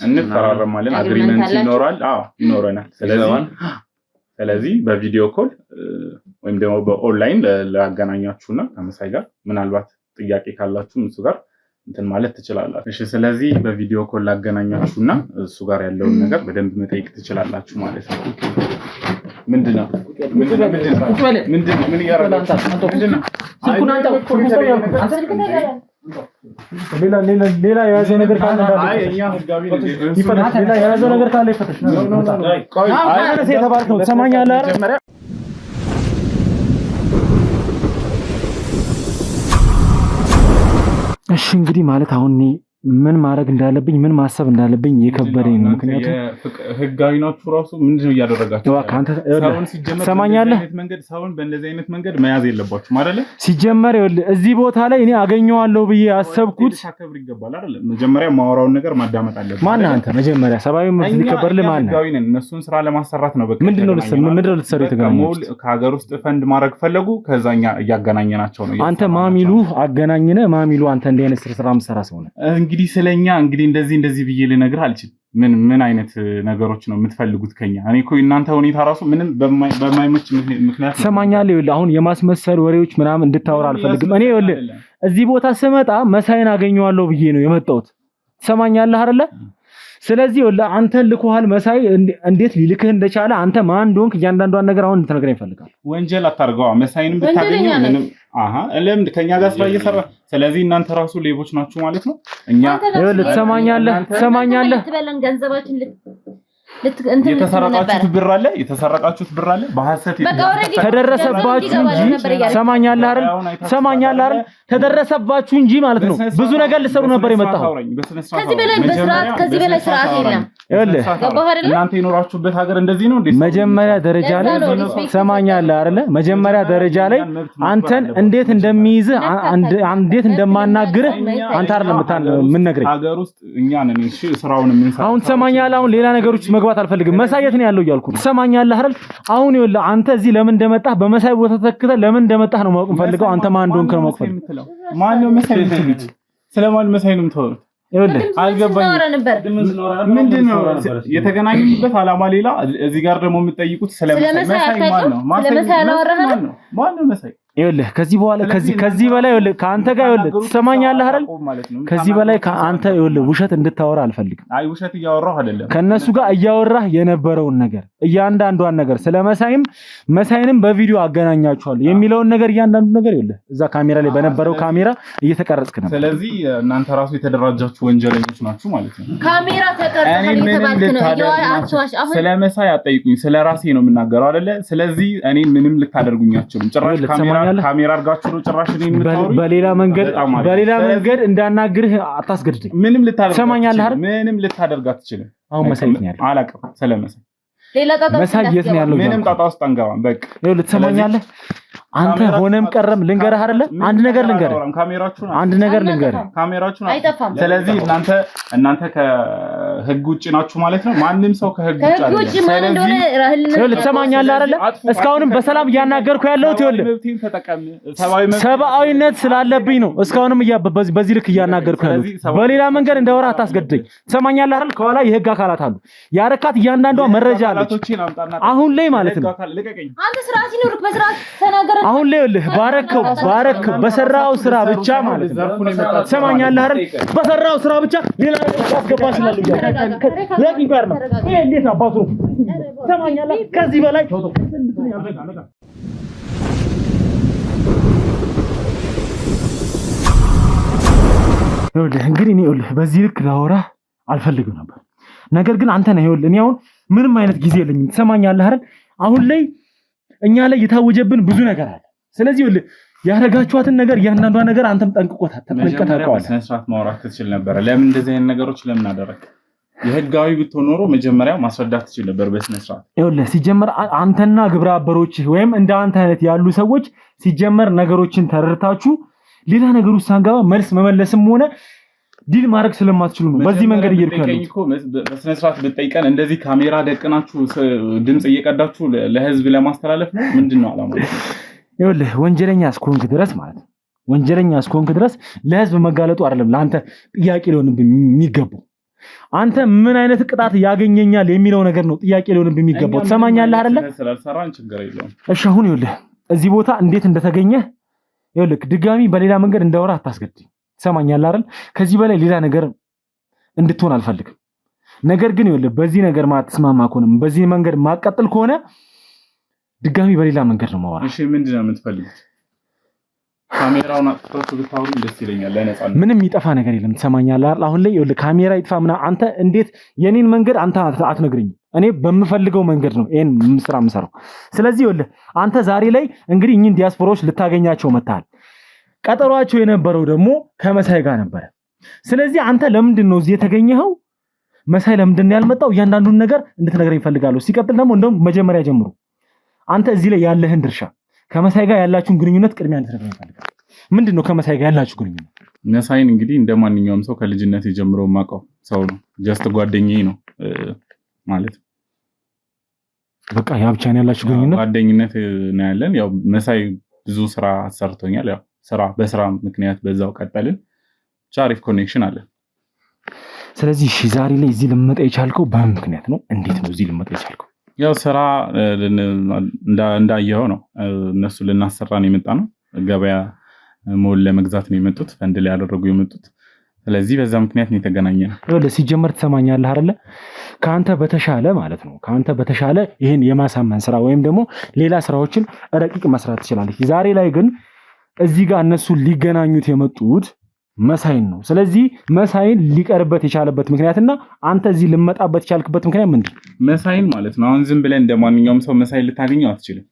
S1: እንፈራረማለን፣ አግሪመንት ይኖራል። ይኖረናል። ስለዚህ በቪዲዮ ኮል ወይም ደግሞ በኦንላይን ላገናኛችሁና ከመሳይ ጋር ምናልባት ጥያቄ ካላችሁ እሱ ጋር እንትን ማለት ትችላላችሁ። እሺ ስለዚህ በቪዲዮ ኮል ላገናኛችሁና እሱ ጋር ያለውን ነገር በደንብ መጠየቅ ትችላላችሁ ማለት ነው። ምንድነው ምን ያደርጋችሁ?
S2: ሌላ የያዘው ነገር ካለ ሌላ የያዘው ነገር ካለ ይፈተሽ ነው። የተባልከው ትሰማኛለህ አይደል? እሺ እንግዲህ ማለት አሁን ምን ማድረግ እንዳለብኝ ምን ማሰብ እንዳለብኝ የከበደኝ ነው። ምክንያቱም
S1: ህጋዊ ናችሁ ራሱ ምንድነው እያደረጋችሁ?
S2: ሰማኛለህ
S1: ሰውን በእንደዚህ አይነት መንገድ መያዝ የለባችሁም አይደለ?
S2: ሲጀመር እዚህ ቦታ ላይ እኔ አገኘዋለሁ ብዬ ያሰብኩት
S1: ታከብር ይገባል አይደለ? መጀመሪያ ማወራውን ነገር ማዳመጥ አለብህ።
S2: ማን አንተ? መጀመሪያ ሰባዊ መብት ሊከበርልህ ማን ነው?
S1: ህጋዊ ነን። እነሱን ስራ ለማሰራት ነው። በቃ
S2: ምንድነው ልትሰሩ የተገናኙት?
S1: ከሀገር ውስጥ ፈንድ ማድረግ ፈለጉ። ከዛኛ እያገናኘናቸው ነው።
S2: አንተ ማሚሉ አገናኝነ ማሚሉ አንተ እንደ አይነት ስራ መስራት ሰው ነህ።
S1: እንግዲህ ስለኛ እንደዚህ ብዬ ልነግርህ አልችልም። ምን አይነት ነገሮች ነው የምትፈልጉት ከኛ? እኔ እኮ እናንተ ሁኔታ ራሱ ምንም በማይመች ምክንያት
S2: ሰማኛለህ። ይኸውልህ አሁን የማስመሰል ወሬዎች ምናምን እንድታወራ አልፈልግም። እኔ ይኸውልህ እዚህ ቦታ ስመጣ መሳይን አገኘዋለሁ ብዬ ነው የመጣሁት። ሰማኛለህ አይደለ? ስለዚህ ይኸውልህ አንተ ልኮሃል መሳይ እንዴት ሊልክህ እንደቻለ አንተ ማን እንደሆንክ እያንዳንዷን ነገር አሁን እንድትነግረኝ እፈልጋለሁ።
S1: ወንጀል አታርገዋ። መሳይንም ብታገኘው ምንም ለምን ከኛ ጋር ስራ እየሰራ ስለዚህ እናንተ ራሱ ሌቦች ናችሁ ማለት ነው። እኛ
S2: ይኸውልህ ትሰማኛለህ
S4: ትበለን ገንዘባችን
S1: የተሰረቃችሁት ብር አለ በሐሰት
S2: ተደረሰባችሁ እንጂ ሰማኛለህ አይደል? ተደረሰባችሁ እንጂ ማለት ነው። ብዙ ነገር ልሰሩ ነበር የመጣው።
S4: ከዚህ በላይ ስርዓት የለም።
S2: ይኸውልህ
S1: እናንተ የኖራችሁበት ሀገር እንደዚህ ነው እንዴ?
S2: መጀመሪያ ደረጃ ላይ ሰማኛለህ አይደል? መጀመሪያ ደረጃ ላይ አንተን እንዴት እንደሚይዝ እንዴት እንደማናግርህ አንተ አይደለም ምን ነግረኝ።
S1: ሀገር ውስጥ እኛ ነን እሺ ስራውን የምንሰራው።
S2: አሁን ሰማኛለህ አሁን ሌላ ነገሮች መግባት አልፈልግም። መሳየት ነው ያለው እያልኩ ነው። ሰማኛለህ አይደል? አሁን ይኸውልህ አንተ እዚህ ለምን እንደመጣህ በመሳይ ቦታ ተተክተህ ለምን እንደመጣህ ነው ማወቅ ፈልገው። አንተ ማን እንደሆንክ ነው ማወቅ ፈልገው።
S1: ማን ነው መሳይ የምትሉት? ስለማን መሳይ ነው የምትወሩት?
S2: ይኸውልህ
S1: አልገባኝም። ምንድነው የተገናኙበት ዓላማ ሌላ፣ እዚህ ጋር ደግሞ የምትጠይቁት ስለመሳይ ማን ነው? ማን ነው መሳይ?
S2: ይኸውልህ ከዚህ በላይ ይኸውልህ ከአንተ ጋር ይኸውልህ ትሰማኛለህ አይደል? ከዚህ በላይ ከአንተ ይኸውልህ ውሸት እንድታወራ አልፈልግም።
S1: አይ ውሸት እያወራሁ አይደለም።
S2: ከነሱ ጋር እያወራህ የነበረውን ነገር እያንዳንዷን ነገር መሳይንም በቪዲዮ አገናኛችኋለሁ የሚለውን ነገር እያንዳንዱ ነገር ይኸውልህ እዛ ካሜራ ላይ በነበረው ካሜራ እየተቀረጽክ ነበር።
S1: ስለዚህ እናንተ ራሱ የተደራጃችሁ ወንጀለኞች ናችሁ ማለት ነው።
S4: ካሜራ ተቀርጸህ እየተባልክ ነው።
S1: ስለመሳይ አጠይቁኝ፣ ስለራሴ ነው የምናገረው አይደለ? ስለዚህ እኔ ምንም ልታደርጉኝ አትችሉም። ጭራሽ ካሜራ አድርጋችሁ ነው ጭራሽ እኔን የምታወሩኝ።
S2: በሌላ መንገድ እንዳናግርህ አታስገድደኝ።
S1: ምንም ልታደርግ አትችልም።
S2: አሁን መሳይ ነው ያለው።
S1: አላውቅም ስለመሳይ
S4: ሌላ ጣጣ
S2: መሳይ የት ነው ያለው?
S1: ምንም ጣጣ ውስጥ አንገባም። በቃ
S2: ይኸውልህ ትሰማኛለህ? አንተ ሆነም ቀረም ልንገርህ አይደለ? አንድ ነገር ልንገርህ።
S1: ካሜራችሁን
S2: አንድ ነገር ልንገርህ።
S1: ካሜራችሁን
S4: አይጠፋም።
S1: ስለዚህ እናንተ ከህግ ውጭ ናችሁ ማለት ነው። ማንም ሰው ከህግ ውጭ
S2: አይደለም። ትሰማኛለህ አይደለ? እስካሁንም በሰላም እያናገርኩ ያለሁት ይኸውልህ ሰብአዊነት ስላለብኝ ነው። እስካሁንም በዚህ ልክ እያናገርኩ ያለሁት። በሌላ መንገድ እንደወራ አታስገድደኝ። ትሰማኛለህ አይደል? ከኋላ የህግ አካላት አሉ። ያረካት እያንዳንዷ መረጃ አለች። አሁን ላይ ማለት ነው
S4: አንተ ስርዓት ይኖርክ በስርዓት ተናገረ።
S2: አሁን ላይ ይኸውልህ ባረከው በሰራው ስራ ብቻ ማለት ነው። ትሰማኛለህ አይደል? በሰራው ስራ ብቻ ሌላ ያስገባ ይችላል። ለኪን ጋር ነው ይሄ እንዴት አባቱ ትሰማኛለህ? ከዚህ በላይ እንግዲህ እኔ በዚህ ልክ ላወራ አልፈልግም ነበር። ነገር ግን አንተ ነህ እኔ አሁን ምንም አይነት ጊዜ የለኝም። ትሰማኛለህ አይደል? አሁን ላይ እኛ ላይ የታወጀብን ብዙ ነገር አለ። ስለዚህ ያረጋችኋትን ነገር እያንዳንዷ ነገር አንተም ጠንቅቀታውቃለህ።
S1: ስነ ስርዓት ማውራት ትችል ነበር። ለምን እንደዚህ አይነት ነገሮች ለምን አደረክ? የህጋዊ ብትሆን ኖሮ መጀመሪያ ማስረዳት ትችል ነበር በስነ ስርዓት።
S2: ሲጀመር አንተና ግብረ አበሮች ወይም እንደ አንተ አይነት ያሉ ሰዎች ሲጀመር ነገሮችን ተረድታችሁ ሌላ ነገር ውስጥ ሳንገባ መልስ መመለስም ሆነ ዲል ማድረግ ስለማትችሉ ነው በዚህ መንገድ እየሄድከው።
S1: በስነ ስርዓት ብትጠይቀን እንደዚህ ካሜራ ደቅናችሁ ድምጽ እየቀዳችሁ ለህዝብ ለማስተላለፍ ነው? ምንድነው አላማው?
S2: ወንጀለኛ እስከሆንክ ድረስ ማለት ነው ወንጀለኛ እስከሆንክ ድረስ ለህዝብ መጋለጡ አይደለም ለአንተ ጥያቄ ሊሆንብህ የሚገባው። አንተ ምን አይነት ቅጣት ያገኘኛል የሚለው ነገር ነው ጥያቄ ሊሆንብህ የሚገባው። ትሰማኛለህ አይደለ?
S1: ስለሰራን ችግር የለውም።
S2: እሺ አሁን እዚህ ቦታ እንዴት እንደተገኘህ ድጋሚ በሌላ መንገድ እንዳወራ አታስገድኝ። ትሰማኛለህ አይደል? ከዚህ በላይ ሌላ ነገር እንድትሆን አልፈልግም። ነገር ግን በዚህ ነገር ማትስማማ ከሆነ በዚህ መንገድ ማቀጥል ከሆነ ድጋሚ በሌላ መንገድ ነው ማወራ።
S1: እሺ ምንድነው የምትፈልጉት? ካሜራውን አጥፍታችሁ ብታወሩ ደስ ይለኛል። ለነጻነት
S2: ምንም ይጠፋ ነገር የለም። ትሰማኛለህ አይደል? አሁን ላይ ካሜራ ይጥፋ አንተ እንዴት የኔን መንገድ አንተ አትነግረኝም? እኔ በምፈልገው መንገድ ነው ይሄን ስራ የምሰራው። ስለዚህ አንተ ዛሬ ላይ እንግዲህ እኚህን ዲያስፖራዎች ልታገኛቸው መጣል። ቀጠሯቸው የነበረው ደግሞ ከመሳይ ጋር ነበር። ስለዚህ አንተ ለምንድን ነው እዚህ የተገኘኸው? መሳይ ለምንድን ነው ያልመጣው? እያንዳንዱን ነገር እንድትነግረኝ ፈልጋለሁ። ሲቀጥል ደግሞ እንደውም መጀመሪያ ጀምሮ አንተ እዚህ ላይ ያለህን ድርሻ ከመሳይ ጋር ያላችሁን ግንኙነት ቅድሚያ እንድትነግረኝ ፈልጋለሁ። ምንድነው ከመሳይ ጋር ያላችሁ ግንኙነት?
S1: መሳይን እንግዲህ እንደማንኛውም ሰው ከልጅነት ጀምሮ ማቀው ሰው ነው። ጀስት ጓደኛዬ ነው ማለት
S2: በቃ ያ ብቻ ነው ያላችሁ ግንኙነት?
S1: ጓደኝነት ነው ያለን። ያው መሳይ ብዙ ስራ አሰርቶኛል። ያው በስራ ምክንያት በዛው ቀጠልን። አሪፍ ኮኔክሽን አለ።
S2: ስለዚህ ዛሬ ላይ እዚህ ልመጣ የቻልከው በምን ምክንያት ነው? እንዴት ነው እዚህ ልመጣ የቻልከው?
S1: ያው ስራ እንዳየኸው ነው። እነሱ ልናሰራ ነው የመጣ ነው። ገበያ ሞል ለመግዛት ነው የመጡት፣ ፈንድ ላይ ያደረጉ የመጡት። ስለዚህ በዛ ምክንያት ነው የተገናኘነው።
S2: ሲጀመር ትሰማኛለህ አይደለ? ከአንተ በተሻለ ማለት ነው ከአንተ በተሻለ ይሄን የማሳመን ስራ ወይም ደግሞ ሌላ ስራዎችን ረቂቅ መስራት ትችላለች። ዛሬ ላይ ግን እዚህ ጋር እነሱ ሊገናኙት የመጡት መሳይን ነው። ስለዚህ መሳይን ሊቀርበት የቻለበት ምክንያትና አንተ እዚህ ልመጣበት የቻልክበት ምክንያት ምንድን ነው?
S1: መሳይን ማለት ነው አሁን ዝም ብለን እንደማንኛውም ሰው መሳይን ልታገኘው አትችልም።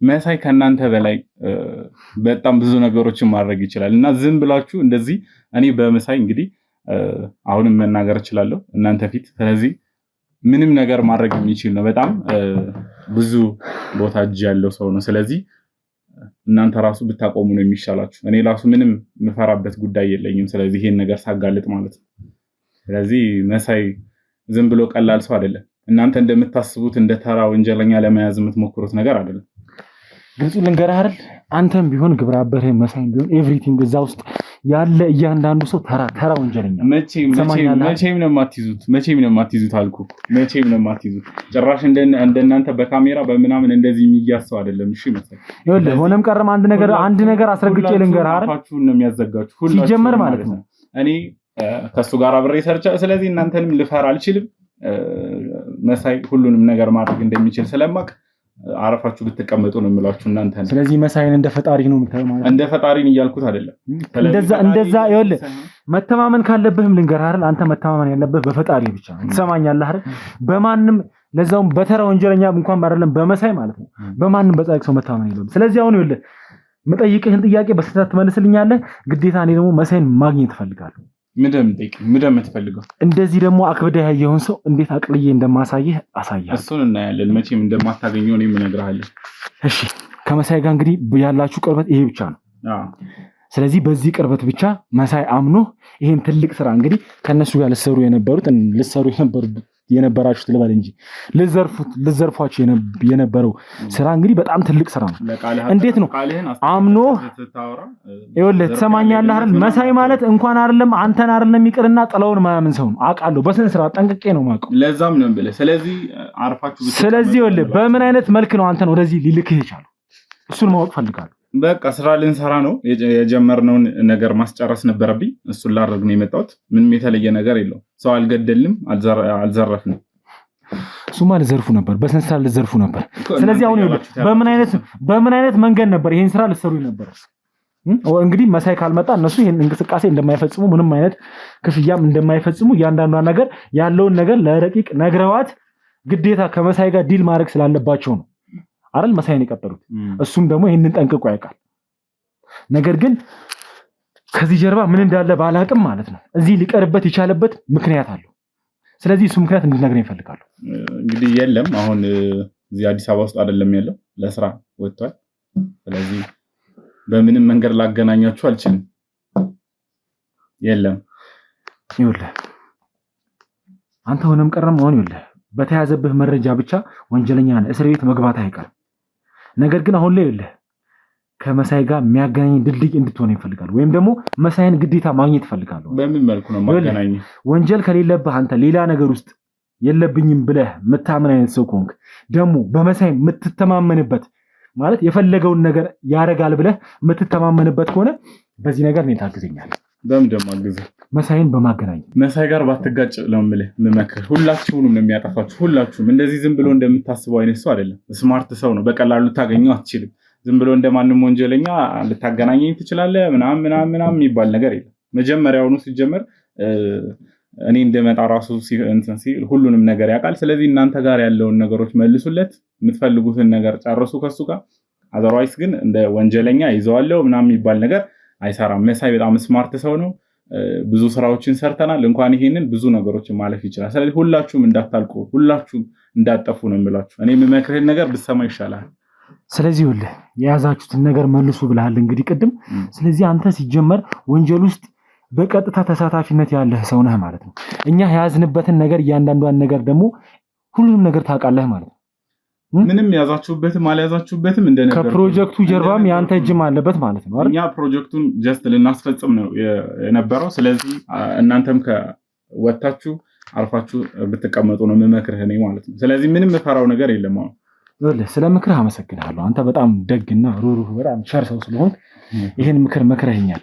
S1: መሳይ ከእናንተ በላይ በጣም ብዙ ነገሮችን ማድረግ ይችላል እና ዝም ብላችሁ እንደዚህ እኔ በመሳይ እንግዲህ አሁንም መናገር እችላለሁ እናንተ ፊት። ስለዚህ ምንም ነገር ማድረግ የሚችል ነው። በጣም ብዙ ቦታ እጅ ያለው ሰው ነው። ስለዚህ እናንተ ራሱ ብታቆሙ ነው የሚሻላችሁ። እኔ ራሱ ምንም ምፈራበት ጉዳይ የለኝም። ስለዚህ ይሄን ነገር ሳጋልጥ ማለት ነው። ስለዚህ መሳይ ዝም ብሎ ቀላል ሰው አይደለም። እናንተ እንደምታስቡት እንደ ተራ ወንጀለኛ ለመያዝ የምትሞክሩት ነገር አይደለም።
S2: ግልጹ ልንገርህ አይደል? አንተም ቢሆን ግብረ አበርህ መሳይም ቢሆን ኤቭሪቲንግ እዛ ውስጥ ያለ እያንዳንዱ ሰው ተራ ወንጀለኛ።
S1: መቼም ነው የማትይዙት አልኩ። መቼም ነው የማትይዙት። ጭራሽ እንደናንተ በካሜራ በምናምን እንደዚህ የሚያዝ ሰው አይደለም። እሺ መሰለኝ
S2: ሆነም ቀረም አንድ ነገር አስረግጬ ልንገርህ አይደል?
S1: ሁላችሁን ነው የሚያዘጋችሁ። ሁላችሁን
S2: ሲጀመር ማለት ነው
S1: እኔ ከሱ ጋር አብሬ ሰርቻ። ስለዚህ እናንተንም ልፈራ አልችልም። መሳይ ሁሉንም ነገር ማድረግ እንደሚችል ስለማቅ አረፋችሁ ብትቀመጡ ነው የምላችሁ እናንተ ነው።
S2: ስለዚህ መሳይን እንደ ፈጣሪ ነው የምታየው ማለት ነው?
S1: እንደ ፈጣሪ ነው እያልኩት አይደለም።
S2: እንደዛ ይኸውልህ መተማመን ካለብህም ልንገርህ አይደል? አንተ መተማመን ያለብህ በፈጣሪ ብቻ ነው። ትሰማኛለህ አይደል? በማንም ለዛውም በተራ ወንጀለኛ እንኳን አይደለም በመሳይ ማለት ነው በማንም በጻድቅ ሰው መተማመን የለውም። ስለዚህ አሁን ይኸውልህ መጠይቅህን ጥያቄ በስህተት ትመልስልኛለህ። ግዴታ እኔ ደግሞ መሳይን ማግኘት እፈልጋለሁ።
S1: ምንድን የምትፈልገው?
S2: እንደዚህ ደግሞ አክብደህ ያየኸውን ሰው እንዴት አቅልዬ እንደማሳይህ አሳያለሁ።
S1: እሱን እናያለን። መቼም እንደማታገኘው እኔም እነግርሃለሁ።
S2: እሺ ከመሳይ ጋር እንግዲህ ያላችሁ ቅርበት ይሄ ብቻ ነው። ስለዚህ በዚህ ቅርበት ብቻ መሳይ አምኖ ይሄን ትልቅ ስራ እንግዲህ ከነሱ ጋር ልሰሩ የነበራችሁት ልበል እንጂ ልዘርፏችሁ የነበረው ስራ እንግዲህ በጣም ትልቅ ስራ ነው። እንዴት ነው አምኖ ይኸውልህ ትሰማኛለህ አይደል? መሳይ ማለት እንኳን አይደለም አንተን አይደለም ይቅርና ጥላውን ማያምን ሰው ነው። አውቃለሁ፣ በስነ ስርዓት ጠንቅቄ ነው የማውቀው።
S1: ለዛም ነው ብለህ ስለዚህ አርፋችሁ
S2: ስለዚህ ይኸውልህ በምን አይነት መልክ ነው አንተን ወደዚህ ሊልክህ የቻለው እሱን ማወቅ ፈልጋለሁ።
S1: በቃ ስራ ልንሰራ ነው የጀመርነውን ነገር ማስጨረስ ነበረብኝ። እሱን ላደርግ ነው የመጣሁት። ምንም የተለየ ነገር የለውም። ሰው አልገደልንም፣ አልዘረፍንም።
S2: እሱማ ልዘርፉ ነበር፣ በስነ ስርዓት ልዘርፉ ነበር። ስለዚህ አሁን በምን አይነት መንገድ ነበር ይሄን ስራ ልሰሩ ነበር? እንግዲህ መሳይ ካልመጣ እነሱ ይሄን እንቅስቃሴ እንደማይፈጽሙ ምንም አይነት ክፍያም እንደማይፈጽሙ እያንዳንዷ ነገር ያለውን ነገር ለረቂቅ ነግረዋት ግዴታ ከመሳይ ጋር ዲል ማድረግ ስላለባቸው ነው አይደል መሳይን የቀጠሩት። እሱም ደግሞ ይሄንን ጠንቅቆ ያውቃል። ነገር ግን ከዚህ ጀርባ ምን እንዳለ ባላቅም ማለት ነው እዚህ ሊቀርበት የቻለበት ምክንያት አለው። ስለዚህ እሱ ምክንያት እንድትነግረኝ እፈልጋለሁ።
S1: እንግዲህ የለም አሁን እዚህ አዲስ አበባ ውስጥ አይደለም ያለው፣ ለስራ ወጥቷል። ስለዚህ በምንም መንገድ ላገናኛችሁ አልችልም። የለም
S2: ይኸውልህ አንተ ሆነም ቀረም አሁን ይኸውልህ በተያዘብህ መረጃ ብቻ ወንጀለኛ ነህ፣ እስር ቤት መግባት አይቀርም። ነገር ግን አሁን ላይ ይኸውልህ ከመሳይ ጋር የሚያገናኝ ድልድይ እንድትሆን ይፈልጋል፣ ወይም ደግሞ መሳይን ግዴታ ማግኘት ይፈልጋል።
S1: በምን መልኩ ነው ማገናኝ?
S2: ወንጀል ከሌለብህ አንተ ሌላ ነገር ውስጥ የለብኝም ብለህ የምታምን አይነት ሰው ከሆንክ ደግሞ በመሳይ የምትተማመንበት ማለት የፈለገውን ነገር ያደርጋል ብለህ የምትተማመንበት ከሆነ በዚህ ነገር እኔ ታግዘኛለህ።
S1: በምን ደግሞ አግዘህ?
S2: መሳይን በማገናኘት
S1: መሳይ ጋር ባትጋጭ ነው የምልህ የምመክርህ። ሁላችሁንም ነው የሚያጠፋችሁ። ሁላችሁም እንደዚህ ዝም ብሎ እንደምታስበው አይነት ሰው አይደለም። ስማርት ሰው ነው። በቀላሉ ልታገኘው አትችልም። ዝም ብሎ እንደማንም ወንጀለኛ ልታገናኘኝ ትችላለህ ምናምን የሚባል ነገር የለም። መጀመሪያውኑ ሲጀመር እኔ እንደመጣ ራሱ ሁሉንም ነገር ያውቃል። ስለዚህ እናንተ ጋር ያለውን ነገሮች መልሱለት፣ የምትፈልጉትን ነገር ጨርሱ ከሱ ጋር። አዘርዋይስ ግን እንደ ወንጀለኛ ይዘዋለሁ ምናምን የሚባል ነገር አይሰራም። መሳይ በጣም ስማርት ሰው ነው። ብዙ ስራዎችን ሰርተናል። እንኳን ይሄንን ብዙ ነገሮችን ማለፍ ይችላል። ስለዚህ ሁላችሁም እንዳታልቁ፣ ሁላችሁም እንዳጠፉ ነው የምላችሁ። እኔ የምመክርህን ነገር ብትሰማ ይሻላል።
S2: ስለዚህ ይኸውልህ የያዛችሁትን ነገር መልሱ ብለሃል እንግዲህ ቅድም። ስለዚህ አንተ ሲጀመር ወንጀል ውስጥ በቀጥታ ተሳታፊነት ያለህ ሰው ነህ ማለት ነው። እኛ የያዝንበትን ነገር እያንዳንዷን ነገር ደግሞ ሁሉንም ነገር ታውቃለህ ማለት ነው።
S1: ምንም ያዛችሁበትም አልያዛችሁበትም እንደነገርኩህ
S2: ከፕሮጀክቱ ጀርባም ያንተ እጅም አለበት ማለት ነው አይደል?
S1: እኛ ፕሮጀክቱን ጀስት ልናስፈጽም ነው የነበረው። ስለዚህ እናንተም ከወጣችሁ አርፋችሁ ብትቀመጡ ነው የምመክርህ እኔ ማለት ነው። ስለዚህ ምንም የፈራው ነገር የለም። አሁን
S2: ይኸውልህ ስለ ምክርህ አመሰግናለሁ። አንተ በጣም ደግና ሩሩህ በጣም ቸር ሰው ስለሆንክ ይሄን ምክር መክረህኛል።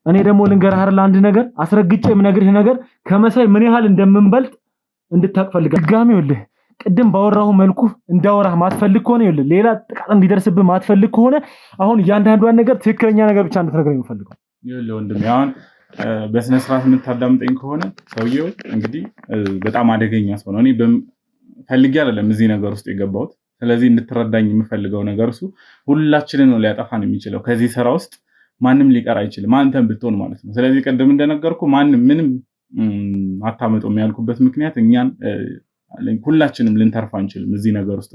S2: እኔ ደግሞ ልንገርህ አይደል አንድ ነገር አስረግጬ የምነግርህ ነገር ከመሳይ ምን ያህል እንደምንበልጥ እንድታቅፈልግ ድጋሚ ይኸውልህ ቅድም ባወራሁ መልኩ እንዳወራህ ማትፈልግ ከሆነ ይኸውልህ ሌላ ጥቃት እንዲደርስብህ ማትፈልግ ከሆነ አሁን እያንዳንዷን ነገር ትክክለኛ ነገር ብቻ እንድትነግረኝ የምፈልገው።
S1: ይኸውልህ ወንድሜ አሁን በስነ ስርዓት የምታዳምጠኝ ከሆነ ሰውየው እንግዲህ በጣም አደገኛ ሰው ነው። እኔ ፈልጌ አይደለም እዚህ ነገር ውስጥ የገባሁት። ስለዚህ እንድትረዳኝ የምፈልገው ነገር እሱ ሁላችንን ነው ሊያጠፋን የሚችለው። ከዚህ ስራ ውስጥ ማንም ሊቀር አይችልም፣ አንተም ብትሆን ማለት ነው። ስለዚህ ቅድም እንደነገርኩ ማንም ምንም አታመጡም ያልኩበት ምክንያት እኛን ሁላችንም ልንተርፍ አንችልም እዚህ ነገር ውስጥ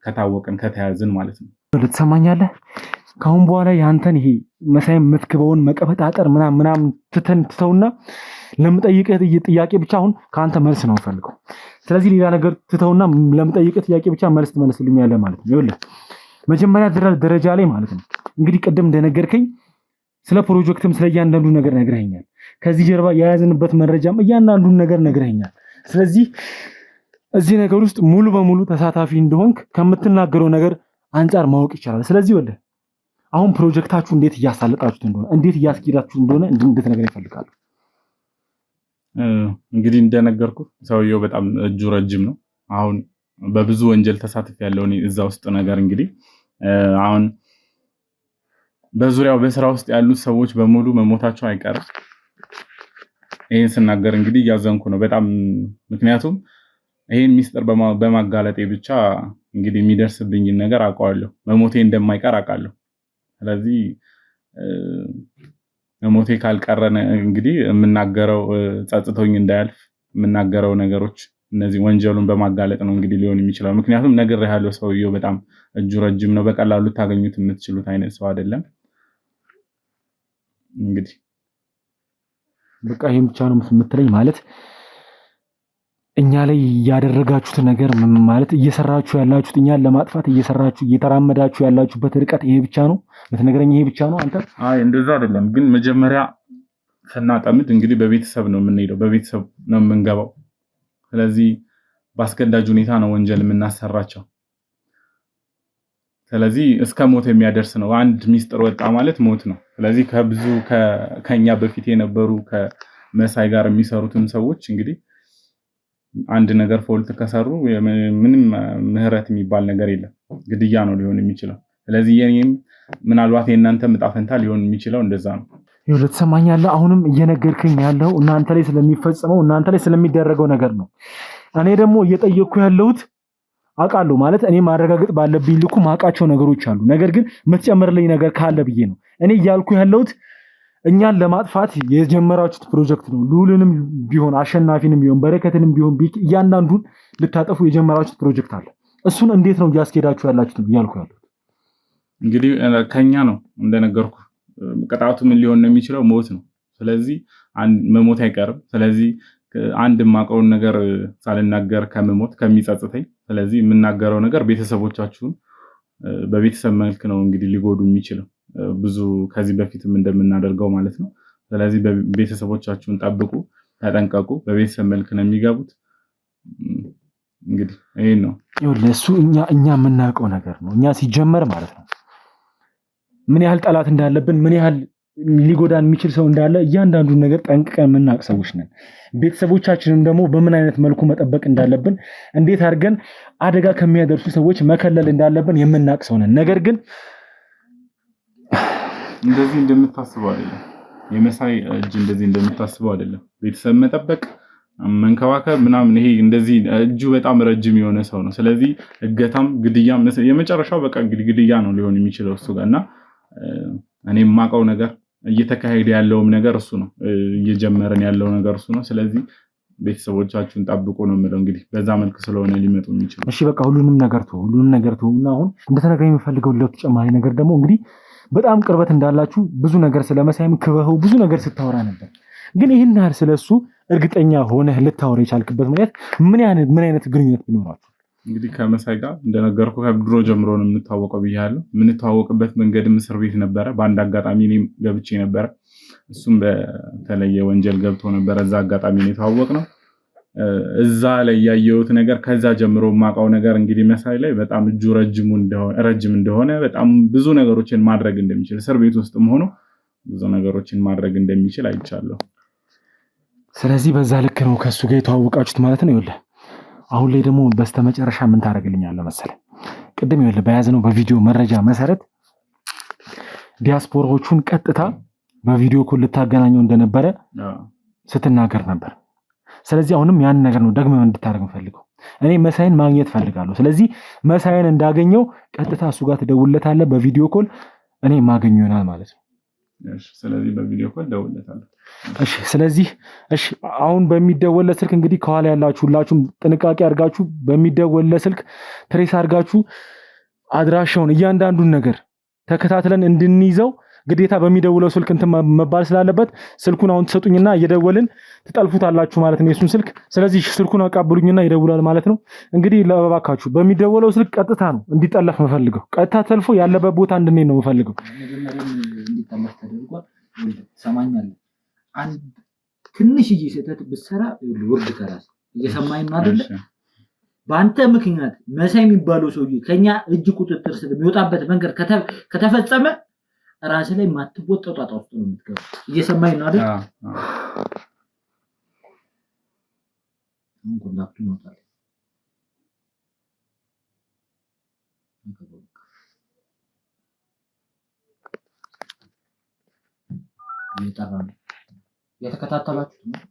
S1: ከታወቀን ከተያዝን ማለት ነው።
S2: ልትሰማኛለህ? ካሁን በኋላ ያንተን ይሄ መሳይ የምትክበውን መቀበጣጠር ምናምን ትተውና ለምጠይቅህ ጥያቄ ብቻ አሁን ከአንተ መልስ ነው የምፈልገው። ስለዚህ ሌላ ነገር ትተውና ለምጠይቅህ ጥያቄ ብቻ መልስ ትመልስልኛለህ ማለት ነው። ይኸውልህ መጀመሪያ ደረጃ ላይ ማለት ነው እንግዲህ ቅድም እንደነገርከኝ ስለ ፕሮጀክትም ስለ እያንዳንዱ ነገር ነግረኸኛል። ከዚህ ጀርባ የያዝንበት መረጃም እያንዳንዱን ነገር ነግረኸኛል። ስለዚህ እዚህ ነገር ውስጥ ሙሉ በሙሉ ተሳታፊ እንደሆንክ ከምትናገረው ነገር አንጻር ማወቅ ይቻላል። ስለዚህ ወደ አሁን ፕሮጀክታችሁ እንዴት እያሳለጣችሁት እንደሆነ እንዴት እያስኬዳችሁ እንደሆነ እንድትነግረኝ እፈልጋለሁ።
S1: እንግዲህ እንደነገርኩ ሰውየው በጣም እጁ ረጅም ነው። አሁን በብዙ ወንጀል ተሳትፍ ያለው እዛ ውስጥ ነገር እንግዲህ አሁን በዙሪያው በስራ ውስጥ ያሉት ሰዎች በሙሉ መሞታቸው አይቀርም። ይሄን ስናገር እንግዲህ እያዘንኩ ነው በጣም ምክንያቱም ይሄን ሚስጥር በማጋለጤ ብቻ እንግዲህ የሚደርስብኝ ነገር አውቀዋለሁ። መሞቴ እንደማይቀር አውቃለሁ። ስለዚህ መሞቴ ካልቀረነ እንግዲህ የምናገረው ጸጽቶኝ እንዳያልፍ የምናገረው ነገሮች እነዚህ ወንጀሉን በማጋለጥ ነው እንግዲህ ሊሆን የሚችለው። ምክንያቱም ነግሬሃለሁ ሰውየው በጣም እጁ ረጅም ነው። በቀላሉ ታገኙት የምትችሉት አይነት ሰው አይደለም። እንግዲህ
S2: በቃ ይሄን ብቻ ነው የምትለኝ ማለት እኛ ላይ ያደረጋችሁት ነገር ማለት እየሰራችሁ ያላችሁት እኛን ለማጥፋት እየሰራችሁ እየተራመዳችሁ ያላችሁበት ርቀት ይሄ ብቻ ነው የምትነግረኝ? ይሄ ብቻ ነው አንተ?
S1: አይ እንደዛ አይደለም። ግን መጀመሪያ ስናጠምድ እንግዲህ በቤተሰብ ነው የምንሄደው፣ በቤተሰብ ነው የምንገባው። ስለዚህ በአስገዳጅ ሁኔታ ነው ወንጀል የምናሰራቸው። ስለዚህ እስከ ሞት የሚያደርስ ነው። አንድ ሚስጥር ወጣ ማለት ሞት ነው። ስለዚህ ከብዙ ከኛ በፊት የነበሩ ከመሳይ ጋር የሚሰሩትም ሰዎች እንግዲህ አንድ ነገር ፎልት ከሰሩ ምንም ምህረት የሚባል ነገር የለም፣ ግድያ ነው ሊሆን የሚችለው። ስለዚህ የኔም ምናልባት የእናንተ ዕጣ ፈንታ ሊሆን የሚችለው እንደዛ ነው።
S2: ይኸውልህ ትሰማኛለህ? አሁንም እየነገርከኝ ያለው እናንተ ላይ ስለሚፈጸመው እናንተ ላይ ስለሚደረገው ነገር ነው። እኔ ደግሞ እየጠየቅኩ ያለሁት አውቃለሁ ማለት እኔ ማረጋገጥ ባለብኝ ልኩ ማውቃቸው ነገሮች አሉ። ነገር ግን የምትጨምርልኝ ነገር ካለ ብዬ ነው እኔ እያልኩ ያለሁት። እኛን ለማጥፋት የጀመራችሁት ፕሮጀክት ነው። ልዑልንም ቢሆን አሸናፊንም ቢሆን በረከትንም ቢሆን እያንዳንዱን ልታጠፉ የጀመራችሁት ፕሮጀክት አለ። እሱን እንዴት ነው እያስኬዳችሁ ያላችሁት ነው እያልኩ ያለሁት።
S1: እንግዲህ ከኛ ነው እንደነገርኩ ቅጣቱ ምን ሊሆን ነው የሚችለው? ሞት ነው። ስለዚህ መሞት አይቀርም። ስለዚህ አንድ የማውቀውን ነገር ሳልናገር ከመሞት ከሚጸጽተኝ፣ ስለዚህ የምናገረው ነገር ቤተሰቦቻችሁን በቤተሰብ መልክ ነው እንግዲህ ሊጎዱ የሚችለው ብዙ ከዚህ በፊትም እንደምናደርገው ማለት ነው። ስለዚህ ቤተሰቦቻችሁን ጠብቁ፣ ተጠንቀቁ። በቤተሰብ መልክ ነው የሚገቡት። እንግዲህ ይሄን ነው
S2: ለሱ እኛ የምናውቀው ነገር ነው። እኛ ሲጀመር ማለት ነው ምን ያህል ጠላት እንዳለብን ምን ያህል ሊጎዳን የሚችል ሰው እንዳለ እያንዳንዱን ነገር ጠንቅቀን የምናውቅ ሰዎች ነን። ቤተሰቦቻችንም ደግሞ በምን አይነት መልኩ መጠበቅ እንዳለብን እንዴት አድርገን አደጋ ከሚያደርሱ ሰዎች መከለል እንዳለብን የምናውቅ ሰው ነን። ነገር ግን
S1: እንደዚህ እንደምታስበው አይደለም። የመሳይ እጅ እንደዚህ እንደምታስበው አይደለም። ቤተሰብ መጠበቅ መንከባከብ ምናምን ይሄ እንደዚህ እጁ በጣም ረጅም የሆነ ሰው ነው። ስለዚህ እገታም ግድያም የመጨረሻው በቃ እንግዲህ ግድያ ነው ሊሆን የሚችለው እሱ ጋርና እኔ የማውቀው ነገር እየተካሄደ ያለውም ነገር እሱ ነው። እየጀመረን ያለው ነገር እሱ ነው። ስለዚህ ቤተሰቦቻችሁን ጠብቁ ነው የምለው። እንግዲህ በዛ መልክ ስለሆነ ሊመጡ የሚችሉ።
S2: እሺ በቃ ሁሉንም ነገር ተውና አሁን እንደተነገረኝ የምፈልገው ሌላ ተጨማሪ ነገር ደግሞ እንግዲህ በጣም ቅርበት እንዳላችሁ ብዙ ነገር ስለመሳይም ክበኸው ብዙ ነገር ስታወራ ነበር። ግን ይህን ያህል ስለሱ እርግጠኛ ሆነህ ልታወራ የቻልክበት ምክንያት ምን አይነት ግንኙነት ቢኖራችሁ?
S1: እንግዲህ ከመሳይ ጋር እንደነገርኩ ከድሮ ጀምሮ ነው የምንተዋወቀው ብያለሁ። የምንተዋወቅበት መንገድም እስር ቤት ነበረ። በአንድ አጋጣሚ እኔም ገብቼ ነበረ፣ እሱም በተለየ ወንጀል ገብቶ ነበረ። እዛ አጋጣሚ ነው የተዋወቅነው። እዛ ላይ ያየሁት ነገር ከዛ ጀምሮ የማውቀው ነገር እንግዲህ መሳይ ላይ በጣም እጁ ረጅም እንደሆነ በጣም ብዙ ነገሮችን ማድረግ እንደሚችል እስር ቤት ውስጥም ሆኖ ብዙ ነገሮችን ማድረግ እንደሚችል አይቻለሁ።
S2: ስለዚህ በዛ ልክ ነው ከሱ ጋር የተዋወቃችሁት ማለት ነው። ይኸውልህ አሁን ላይ ደግሞ በስተመጨረሻ ምን ታደርግልኛለህ መሰለህ? ቅድም ይኸውልህ በያዝነው በቪዲዮ መረጃ መሰረት ዲያስፖራዎቹን ቀጥታ በቪዲዮ ኮል ልታገናኘው እንደነበረ ስትናገር ነበር። ስለዚህ አሁንም ያን ነገር ነው ደግመህ እንድታደርግ ፈልገው። እኔ መሳይን ማግኘት ፈልጋለሁ። ስለዚህ መሳይን እንዳገኘው ቀጥታ እሱ ጋር ትደውልለታለህ በቪዲዮ ኮል፣ እኔ ማገኘው ይሆናል ማለት ነው።
S1: ስለዚህ በቪዲዮ ኮል ደውልለታለህ።
S2: እሺ ስለዚህ አሁን በሚደወልለት ስልክ እንግዲህ ከኋላ ያላችሁ ሁላችሁም ጥንቃቄ አድርጋችሁ በሚደወልለት ስልክ ትሬስ አድርጋችሁ አድራሻውን እያንዳንዱን ነገር ተከታትለን እንድንይዘው ግዴታ በሚደውለው ስልክ እንትን መባል ስላለበት ስልኩን አሁን ተሰጡኝና እየደወልን ትጠልፉታላችሁ ማለት ነው የሱን ስልክ። ስለዚህ ስልኩን አቃብሉኝና ይደውላል ማለት ነው። እንግዲህ ለባካችሁ በሚደወለው ስልክ ቀጥታ ነው እንዲጠለፍ መፈልገው። ቀጥታ ተልፎ ያለበት ቦታ እንድንሄድ ነው መፈልገው።
S7: እንዲጠለፍ ተደርጓል። ሰማኛለህ። አንድ ትንሽዬ ስህተት ብትሰራ ውርድ ከራስ እየሰማኝ ነው አይደል? በአንተ ምክንያት መሳይ የሚባለው ሰውዬ ከኛ እጅ ቁጥጥር ስር የሚወጣበት መንገድ ከተፈጸመ ራስ ላይ ማትወጣው ጣጣ ውስጥ ነው የምትገባው። እየሰማኝ ነው አይደል? ኮንታክቱ ይወጣል። እየጠራ ነው። የተከታተላችሁት ነው።